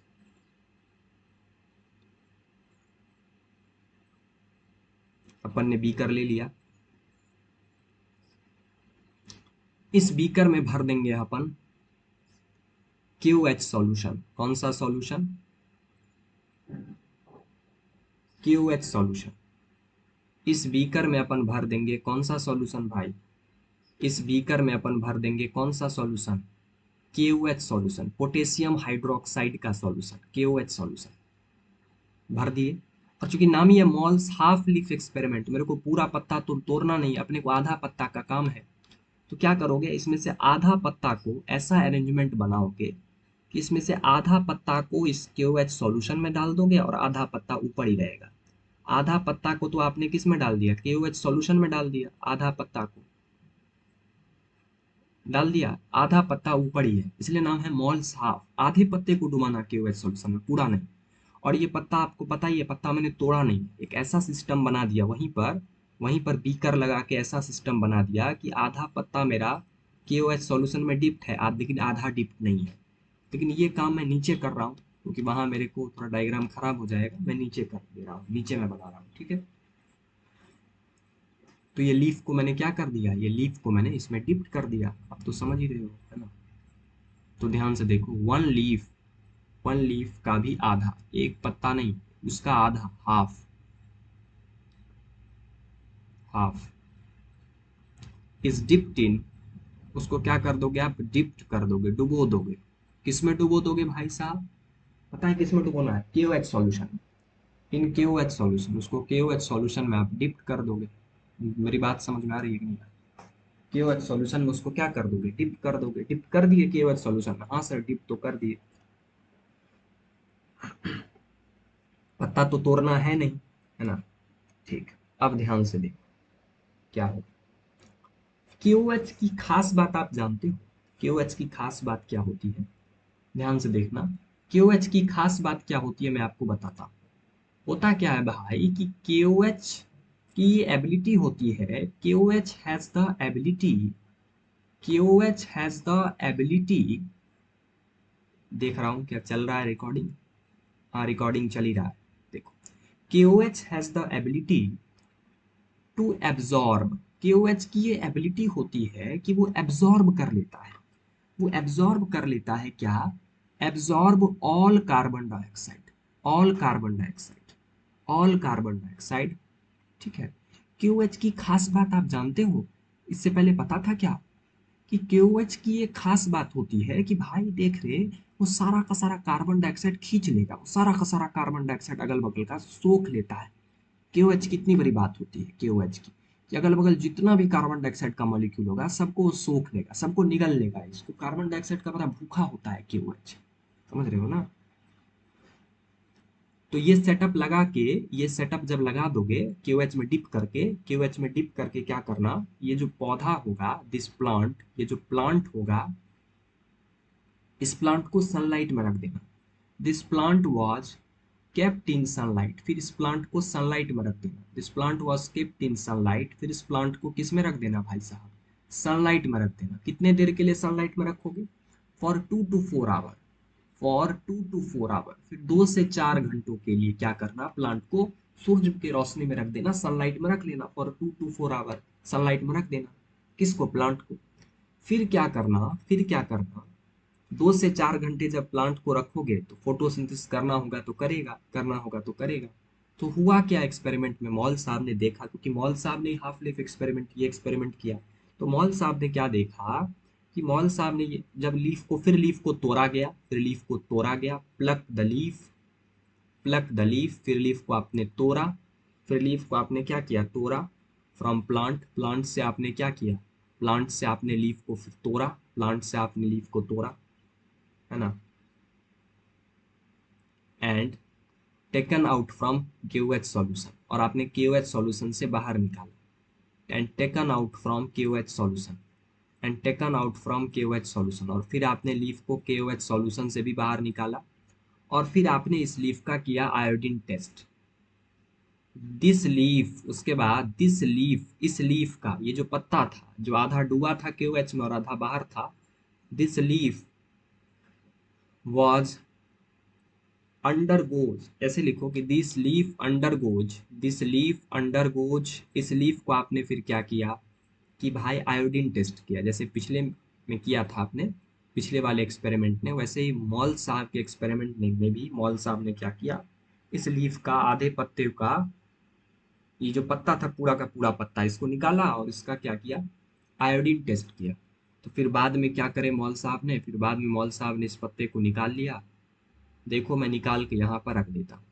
अपन ने बीकर ले लिया। इस बीकर में भर देंगे अपन QH सॉल्यूशन। कौन सा सॉल्यूशन, QH सॉल्यूशन। इस बीकर में अपन भर देंगे कौन सा सॉल्यूशन भाई, इस बीकर में अपन भर देंगे कौन सा solution, KOH solution, potassium hydroxide का सॉल्यूशन, KOH सॉल्यूशन भर दिए। और चूंकि नाम ही है मॉल्स हाफ लीफ एक्सपेरिमेंट, मेरे को पूरा पत्ता तो तोड़ना नहीं, अपने को आधा पत्ता का काम है। तो क्या करोगे, इसमें से आधा पत्ता को ऐसा अरेंजमेंट बनाओगे कि इसमें से आधा पत्ता को इस KOH सॉल्यूशन में डाल दोगे और आधा पत्ता ऊपर ही रहेगा। आधा पत्ता को तो आपने किस में डाल दिया, KOH सॉल्यूशन में डाल दिया, आधा पत्ता को डाल दिया, आधा पत्ता ऊपर ही है, इसलिए नाम है मॉल्स हाफ। आधे पत्ते को डुबाना KOH सॉल्यूशन में, पूरा नहीं। और ये पत्ता आपको पता ही है, पत्ता मैंने तोड़ा नहीं, एक ऐसा सिस्टम बना दिया वहीं पर बीकर लगा के ऐसा सिस्टम बना दिया कि आधा पत्ता मेरा KOH सॉल्यूशन में डिप्ट है, लेकिन आधा डिप्ट नहीं है। लेकिन ये काम मैं नीचे कर रहा हूँ क्योंकि वहां मेरे को थोड़ा डायग्राम खराब हो जाएगा, मैं नीचे कर दे रहा हूँ, नीचे मैं बना रहा हूँ, ठीक है। तो ये लीफ को मैंने क्या कर दिया, ये लीफ को मैंने इसमें डिप्ट कर दिया, अब तो समझ ही रहे हो, है ना। तो ध्यान से देखो, वन लीफ का भी आधा, एक पत्ता नहीं, उसका आधा, हाफ, हाफ इज डिप्ट इन, उसको क्या कर दोगे आप, डिप्ट कर दोगे, डुबो दोगे। किसमें डुबो दोगे भाई साहब, पता है किसमें डुबोना है, KOH सॉल्यूशन। इन KOH सॉल्यूशन, उसको KOH सॉल्यूशन में आप डिप्ट कर दोगे। मेरी बात समझ में आ रही है कि नहीं, KOH सॉल्यूशन में उसको क्या कर दोगे, डिप्ट कर दोगे। डिप्ट कर दिए KOH सॉल्यूशन में, हाँ सर डिप्ट तो कर दिए। पत्ता तो तोड़ना है नहीं, है ना। ठीक, अब ध्यान से देखो क्या हो। KOH की खास बात आप जानते हो, KOH की खास बात क्या होती है, ध्यान से देखना। KOH की खास बात क्या होती है मैं आपको बताता हूँ। होता क्या है भाई कि KOH की ये एबिलिटी होती है, KOH has the ability, KOH has the ability, देख रहा हूँ क्या चल रहा है रिकॉर्डिंग, हाँ रिकॉर्डिंग चल ही रहा है। देखो, KOH has the ability to absorb, KOH की ये एबिलिटी होती है कि वो एब्जॉर्ब कर लेता है, वो एब्जॉर्ब कर लेता है क्या, absorb all carbon dioxide, all carbon dioxide, all carbon dioxide, ठीक है। KOH की खास बात आप जानते हो, इससे पहले पता था क्या, कि KOH की एक खास बात होती है कि भाई देख रहे, वो सारा का सारा कार्बन डाइऑक्साइड खींच लेगा, वो सारा का सारा कार्बन डाइऑक्साइड अगल बगल का सोख लेता है। KOH कितनी बड़ी बात होती है KOH की, कि अगल बगल जितना भी कार्बन डाइऑक्साइड का मॉलिक्यूल होगा सबको वो सोख लेगा, सबको निगल लेगा, इसको कार्बन डाइऑक्साइड का बड़ा भूखा होता है KOH, समझ रहे हो ना। तो ये सेटअप लगा के, ये सेटअप जब लगा दोगे KOH में डिप करके, KOH में डिप करके क्या करना, ये जो पौधा होगा, दिस प्लांट, ये जो प्लांट होगा, इस प्लांट को सनलाइट में रख देना। This plant was kept in sunlight, फिर इस प्लांट को सनलाइट में रख देना। This plant was kept in sunlight, फिर इस प्लांट को किस में रख देना भाई साहब, सनलाइट में रख देना। कितने देर के लिए सनलाइट में रखोगे, for 2 to 4 hour, for 2 to 4 hour, फिर 2 से 4 घंटों के लिए क्या करना, प्लांट को सूरज की रोशनी में रख देना, सनलाइट में रख लेना, फॉर 2 to 4 आवर सनलाइट में रख देना, किसको, प्लांट को। फिर क्या करना 2 से 4 घंटे जब प्लांट को रखोगे तो फोटोसिंथेसिस करना होगा तो करेगा, करना होगा तो करेगा। तो हुआ क्या एक्सपेरिमेंट में, मॉल साहब ने देखा, क्योंकि मॉल साहब ने हाफ लाइफ एक्सपेरिमेंट ये एक्सपेरिमेंट किया, तो मॉल साहब ने क्या देखा कि मॉल साहब ने जब लीफ को तोड़ा गया, फिर लीफ को तोड़ा गया, plug the leaf, plug the leaf, फिर लीफ को आपने तोड़ा, फिर लीफ को आपने क्या किया, तोड़ा, फ्रॉम प्लांट, प्लांट से आपने क्या किया, प्लांट से आपने लीफ को फिर तोड़ा, प्लांट से आपने लीफ को तोड़ा, है ना, and taken out from KOH solution, और आपने KOH सॉल्यूशन से बाहर निकाला, and taken out from KOH solution, and taken out from KOH solution, और फिर आपने लीफ को KOH सॉल्यूशन से भी बाहर निकाला, और फिर आपने इस लीफ का किया आयोडीन टेस्ट। दिस लीफ, उसके बाद दिस लीफ, इस लीफ का, ये जो पत्ता था जो आधा डूबा था KOH में और आधा बाहर था, दिस लीफ वॉज अंडरगोज, ऐसे लिखो कि this leaf undergoes, this leaf undergoes, इस लीफ को आपने फिर क्या किया कि भाई आयोडीन टेस्ट किया, जैसे पिछले में किया था आपने, पिछले वाले एक्सपेरिमेंट ने, वैसे ही मॉल साहब के एक्सपेरिमेंट में भी मॉल साहब ने क्या किया, इस लीफ का आधे पत्ते का, ये जो पत्ता था पूरा का पूरा पत्ता, इसको निकाला और इसका क्या किया, आयोडीन टेस्ट किया। तो फिर बाद में क्या करे मॉल साहब ने, फिर बाद में मॉल साहब ने इस पत्ते को निकाल लिया, देखो मैं निकाल के यहाँ पर रख देता हूँ,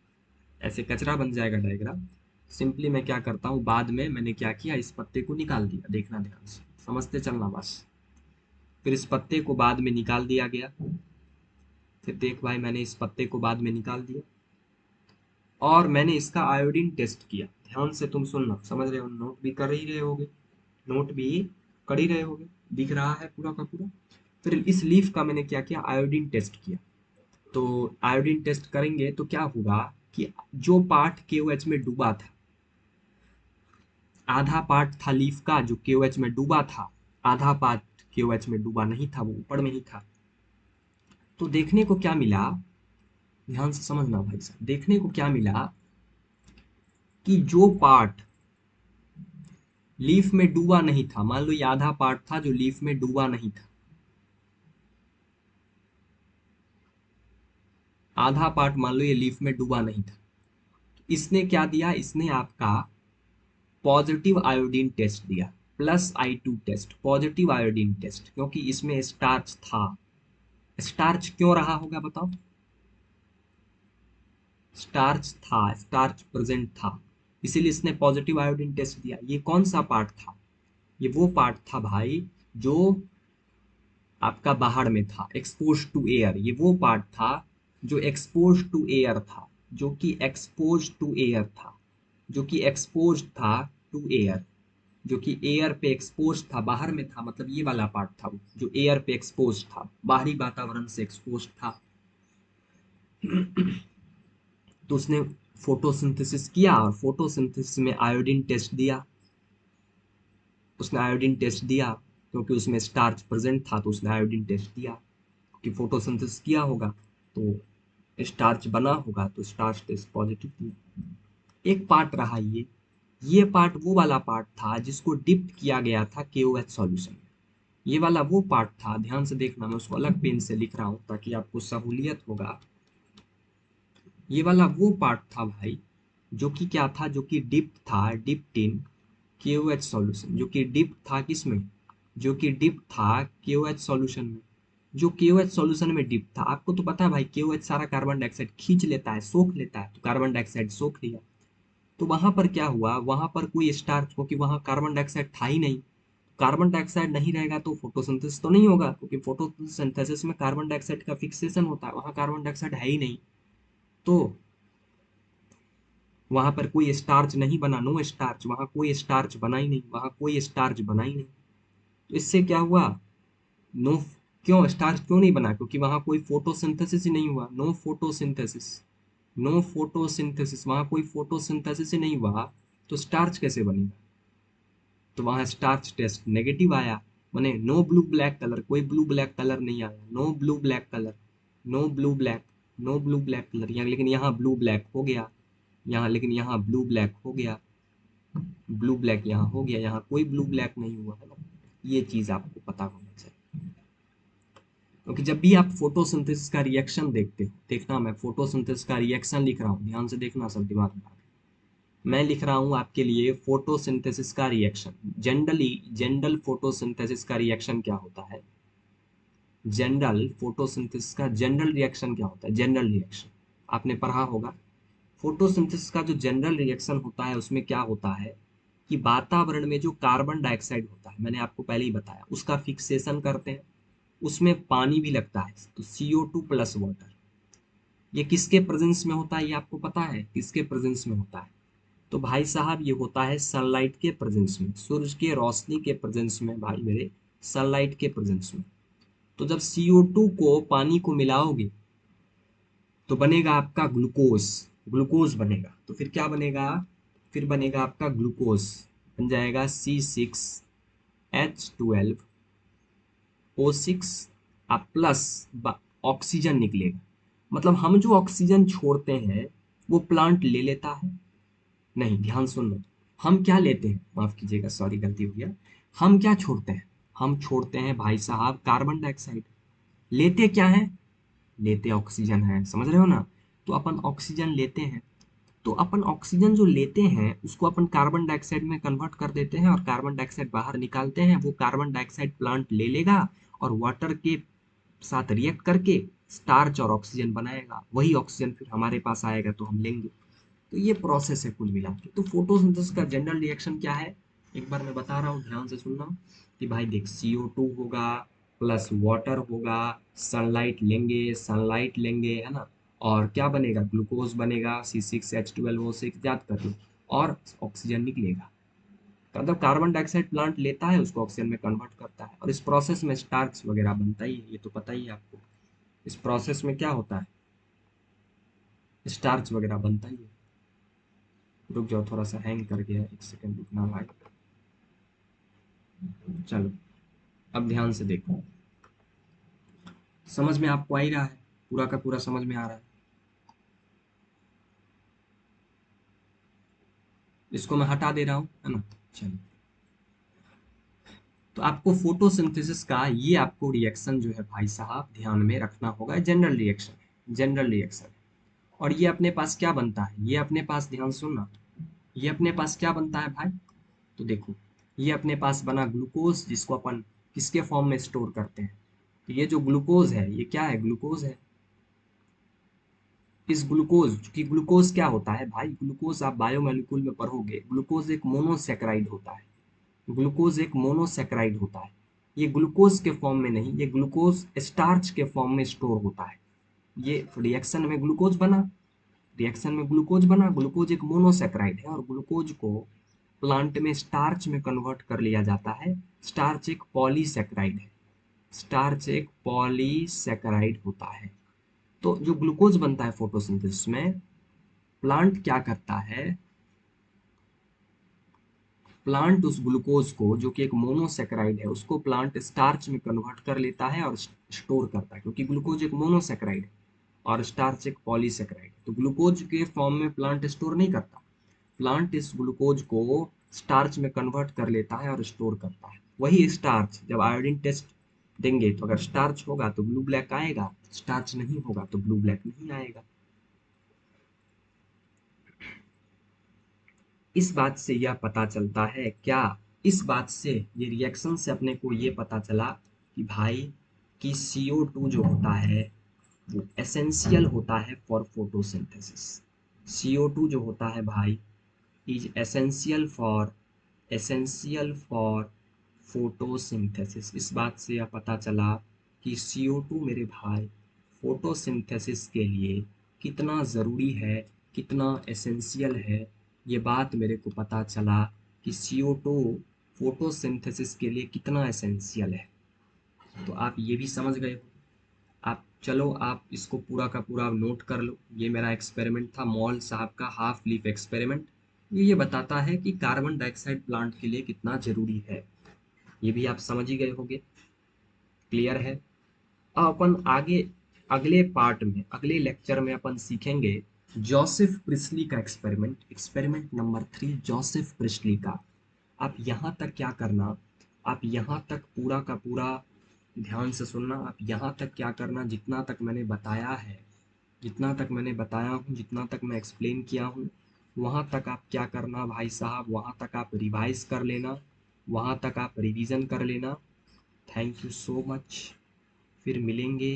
ऐसे कचरा बन जाएगा डायग्राम। सिंपली मैं क्या करता हूँ, बाद में मैंने क्या किया, इस पत्ते को निकाल दिया, देखना ध्यान से, समझते चलना बस। फिर इस पत्ते को बाद में निकाल दिया गया। फिर देख भाई, मैंने इस पत्ते को बाद में निकाल दिया और मैंने इसका आयोडीन टेस्ट किया। ध्यान से तुम सुनना, समझ रहे हो, नोट भी कर ही रहे होगे, नोट भी कर ही रहे होगे, दिख रहा है पूरा का पूरा। फिर इस लीफ का मैंने क्या किया, आयोडीन टेस्ट किया। तो आयोडीन टेस्ट करेंगे तो क्या होगा कि जो पार्ट KOH में डूबा था, आधा पार्ट था लीफ का जो KOH में डूबा था, आधा पार्ट KOH में डूबा नहीं था, वो ऊपर में ही था। तो देखने को क्या मिला, ध्यान से समझना भाई साहब, देखने को क्या मिला कि जो पार्ट लीफ में डूबा नहीं था, मान लो ये आधा पार्ट था जो लीफ में डूबा नहीं था, आधा पार्ट मान लो ये लीफ में डूबा नहीं था, इसने क्या दिया, इसने आपका पॉजिटिव आयोडीन टेस्ट दिया, +I2 test, positive iodine test, क्योंकि इसमें स्टार्च था। स्टार्च क्यों रहा होगा बताओ, स्टार्च था, स्टार्च प्रेजेंट था, इसीलिए इसने पॉजिटिव आयोडीन टेस्ट दिया। ये कौन सा पार्ट था, ये वो पार्ट था भाई जो आपका बाहर में था, एक्सपोज टू एयर, ये वो पार्ट था जो एक्सपोज टू एयर था, जो कि एक्सपोज टू एयर था, जो कि एक्सपोज था टू एयर, जो कि एयर पे एक्सपोज था, बाहर में था, मतलब ये वाला पार्ट था वो जो एयर पे एक्सपोज था, बाहरी वातावरण से एक्सपोज था। तो उसने फोटोसिंथेसिस किया और फोटोसिंथेसिस में आयोडीन टेस्ट दिया, उसने आयोडीन टेस्ट दिया, क्योंकि उसमें स्टार्च प्रेजेंट था तो उसने आयोडीन टेस्ट दिया, कि फोटोसिंथेसिस किया होगा तो स्टार्च बना होगा, तो स्टार्च टेस्ट पॉजिटिव दिया। एक पार्ट रहा ये पार्ट वो वाला पार्ट था जिसको डिप किया गया था KOH सॉल्यूशन में। ये वाला वो पार्ट था, ध्यान से देखना, मैं उसको अलग पेन से लिख रहा हूँ ताकि आपको सहूलियत होगा। ये वाला वो पार्ट था भाई जो कि क्या था, जो कि डिप था, डिप्ड इन KOH सॉल्यूशन, जो कि डिप था किसमें, जो कि डिप था KOH सॉल्यूशन में, जो KOH सॉल्यूशन में डिप था। आपको तो पता है भाई, KOH सारा कार्बन डाइऑक्साइड खींच लेता है, सोख लेता है, तो कार्बन डाइऑक्साइड सोख लिया। तो वहां पर क्या हुआ, वहां पर कोई स्टार्च, क्योंकि वहां कार्बन डाइऑक्साइड था ही नहीं, कार्बन डाइऑक्साइड नहीं रहेगा तो फोटोसिंथेसिस तो नहीं होगा, क्योंकि फोटोसिंथेसिस में कार्बन डाइऑक्साइड का फिक्सेशन होता है, वहां कार्बन डाइऑक्साइड है ही नहीं। तो वहां पर कोई स्टार्च नहीं बना, नो स्टार्च, वहां कोई स्टार्च बना ही नहीं, वहां कोई स्टार्च बना ही नहीं। तो इससे क्या हुआ, नो, क्यों स्टार्च क्यों नहीं बना, क्योंकि वहां कोई फोटोसिंथेसिस ही नहीं हुआ, नो फोटोसिंथेसिस, नो फोटोसिंथेसिस, वहां कोई फोटोसिंथेसिस ही नहीं हुआ, तो स्टार्च कैसे बनेगा। तो वहां स्टार्च टेस्ट नेगेटिव आया, माने नो ब्लू ब्लैक कलर, कोई ब्लू ब्लैक कलर नहीं आया, no blue black colour, no blue black, no blue black colour यहाँ, लेकिन यहाँ ब्लू ब्लैक हो गया, यहाँ लेकिन यहाँ ब्लू ब्लैक हो गया, ब्लू ब्लैक यहाँ हो गया, यहाँ कोई ब्लू ब्लैक नहीं हुआ है ना। ये चीज आपको पता होना चाहिए, क्योंकि जब भी आप फोटोसिंथेसिस का रिएक्शन देखते हो, देखना मैं फोटोसिंथेसिस का रिएक्शन लिख रहा हूँ, ध्यान से देखना सब, दिमाग में मैं लिख रहा हूँ आपके लिए फोटोसिंथेसिस का रिएक्शन। जनरली जनरल फोटोसिंथेसिस का रिएक्शन क्या होता है, जनरल फोटोसिंथेसिस का जनरल रिएक्शन क्या होता है, जनरल रिएक्शन आपने पढ़ा होगा। फोटोसिंथेसिस का जो जनरल रिएक्शन होता है उसमें क्या होता है कि वातावरण में जो कार्बन डाइऑक्साइड होता है, मैंने आपको पहले ही बताया, उसका फिक्सेशन करते हैं, उसमें पानी भी लगता है, तो CO2 प्लस वाटर। ये किसके प्रेजेंस में होता है, ये आपको पता है किसके प्रेजेंस में होता है, तो भाई साहब ये होता है सनलाइट के प्रेजेंस में, सूरज के रोशनी के प्रेजेंस में भाई मेरे, सनलाइट के प्रेजेंस में। तो जब CO2 को पानी को मिलाओगे तो बनेगा आपका ग्लूकोज, ग्लूकोज बनेगा, तो फिर क्या बनेगा, फिर बनेगा आपका ग्लूकोज, बन जाएगा C6H12O6 प्लस ऑक्सीजन निकलेगा। मतलब हम जो ऑक्सीजन छोड़ते हैं वो प्लांट ले लेता है, नहीं, ध्यान सुनना, हम क्या लेते हैं, माफ कीजिएगा, सॉरी गलती हो गया, हम क्या छोड़ते हैं, हम छोड़ते हैं भाई साहब कार्बन डाइऑक्साइड, लेते क्या है, लेते ऑक्सीजन है, समझ रहे हो ना। तो अपन ऑक्सीजन लेते हैं, तो अपन ऑक्सीजन जो लेते हैं उसको अपन कार्बन डाइऑक्साइड में कन्वर्ट कर देते हैं और कार्बन डाइऑक्साइड बाहर निकालते हैं, वो कार्बन डाइऑक्साइड प्लांट ले लेगा और वाटर के साथ रिएक्ट करके स्टार्च और ऑक्सीजन बनाएगा, वही ऑक्सीजन फिर हमारे पास आएगा तो हम लेंगे। तो ये प्रोसेस है कुल मिला के। तो फोटोसिंथेसिस का जनरल रिएक्शन क्या है, एक बार मैं बता रहा हूँ, ध्यान से सुनना कि भाई देख, CO2 होगा प्लस वाटर होगा, सनलाइट लेंगे है ना, और क्या बनेगा, ग्लूकोज बनेगा, C6H12O6 याद कर लो, और ऑक्सीजन निकलेगा। मतलब कार्बन डाइऑक्साइड प्लांट लेता है, उसको ऑक्सीजन में कन्वर्ट करता है, और इस प्रोसेस में स्टार्च वगैरह बनता ही है, ये तो पता ही है आपको। इस प्रोसेस में क्या होता है, स्टार्च वगैरह बनता ही है। रुक जाओ, थोड़ा सा हैंग कर गया, एक सेकंड रुकना भाई। चलो, अब ध्यान से देखो, समझ में आपको आ ही रहा है, पूरा का पूरा समझ में आ रहा है। इसको मैं हटा दे रहा हूँ, है ना। चलो, तो आपको फोटोसिंथेसिस का ये आपको रिएक्शन जो है भाई साहब ध्यान में रखना होगा, जनरल रिएक्शन है, जनरल रिएक्शन। और ये अपने पास क्या बनता है, ये अपने पास ध्यान सुनना, ये अपने पास क्या बनता है भाई, तो देखो, ये अपने पास बना ग्लूकोज, जिसको अपन किसके फॉर्म में स्टोर करते हैं, तो ये जो ग्लूकोज है ये क्या है, ग्लूकोज है। इस ग्लूकोज की, ग्लूकोज क्या होता है भाई, ग्लूकोज आप बायोमोलिक्यूल में पढ़ोगे, ग्लूकोज एक मोनोसेक्राइड होता है, ग्लूकोज एक मोनोसेक्राइड होता है। ये ग्लूकोज के फॉर्म में नहीं, ये ग्लूकोज स्टार्च के फॉर्म में स्टोर होता है। ये रिएक्शन में ग्लूकोज बना, रिएक्शन में ग्लूकोज बना, ग्लूकोज एक मोनोसेक्राइड है, और ग्लूकोज को प्लांट में स्टार्च में कन्वर्ट कर लिया जाता है। स्टार्च एक पॉलीसेक्राइड है, स्टार्च एक पॉलीसेक्राइड होता है। तो जो ग्लूकोज बनता है फोटोसिंथेसिस में, प्लांट क्या करता है, प्लांट उस ग्लूकोज को, जो कि एक मोनोसेक्राइड है, उसको प्लांट स्टार्च में कन्वर्ट कर लेता है और स्टोर करता है, क्योंकि ग्लूकोज एक मोनोसेक्राइड है और स्टार्च एक पॉलीसेक्राइड है। तो ग्लूकोज के फॉर्म में प्लांट स्टोर नहीं करता, प्लांट इस ग्लूकोज को स्टार्च में कन्वर्ट कर लेता है और स्टोर करता है। वही स्टार्च जब आयोडीन टेस्ट देंगे, तो अगर स्टार्च होगा तो ब्लू ब्लैक आएगा, स्टार्च नहीं होगा तो ब्लू ब्लैक नहीं आएगा। इस बात से यह पता चलता है क्या, इस बात से, ये रिएक्शन से अपने को ये पता चला कि भाई कि CO2 जो होता है वो एसेंशियल होता है फॉर फोटोसिंथेसिस। CO2 जो होता है भाई इज एसेंशियल फॉर फोटोसिंथेसिस। इस बात से यह पता चला कि CO2 मेरे भाई फोटोसिंथेसिस के लिए कितना ज़रूरी है, कितना एसेंशियल है। ये बात मेरे को पता चला कि CO2 फोटोसिंथेसिस के लिए कितना एसेंशियल है। तो आप ये भी समझ गए हो। आप चलो, आप इसको पूरा का पूरा नोट कर लो। ये मेरा एक्सपेरिमेंट था, मॉल साहब का हाफ लीफ एक्सपेरिमेंट। ये बताता है कि कार्बन डाइऑक्साइड प्लांट के लिए कितना जरूरी है। ये भी आप समझ ही गए होंगे, क्लियर है। अब अपन आगे, अगले पार्ट में, अगले लेक्चर में अपन सीखेंगे जोसेफ प्रिस्ली का experiment, experiment number 3 Joseph priestly का। आप यहाँ तक क्या करना, आप यहाँ तक पूरा का पूरा ध्यान से सुनना। आप यहाँ तक क्या करना, जितना तक मैंने बताया है, जितना तक मैंने बताया हूँ, जितना तक मैं एक्सप्लेन किया हूँ, वहाँ तक आप क्या करना भाई साहब, वहाँ तक आप रिवाइज कर लेना, वहाँ तक आप रिवीजन कर लेना। Thank you so much. फिर मिलेंगे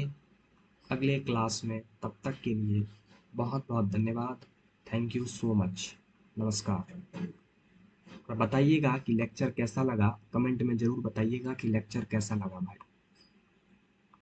अगले क्लास में, तब तक के लिए बहुत बहुत धन्यवाद। Thank you so much. नमस्कार। और बताइएगा कि लेक्चर कैसा लगा, कमेंट में ज़रूर बताइएगा कि लेक्चर कैसा लगा भाई।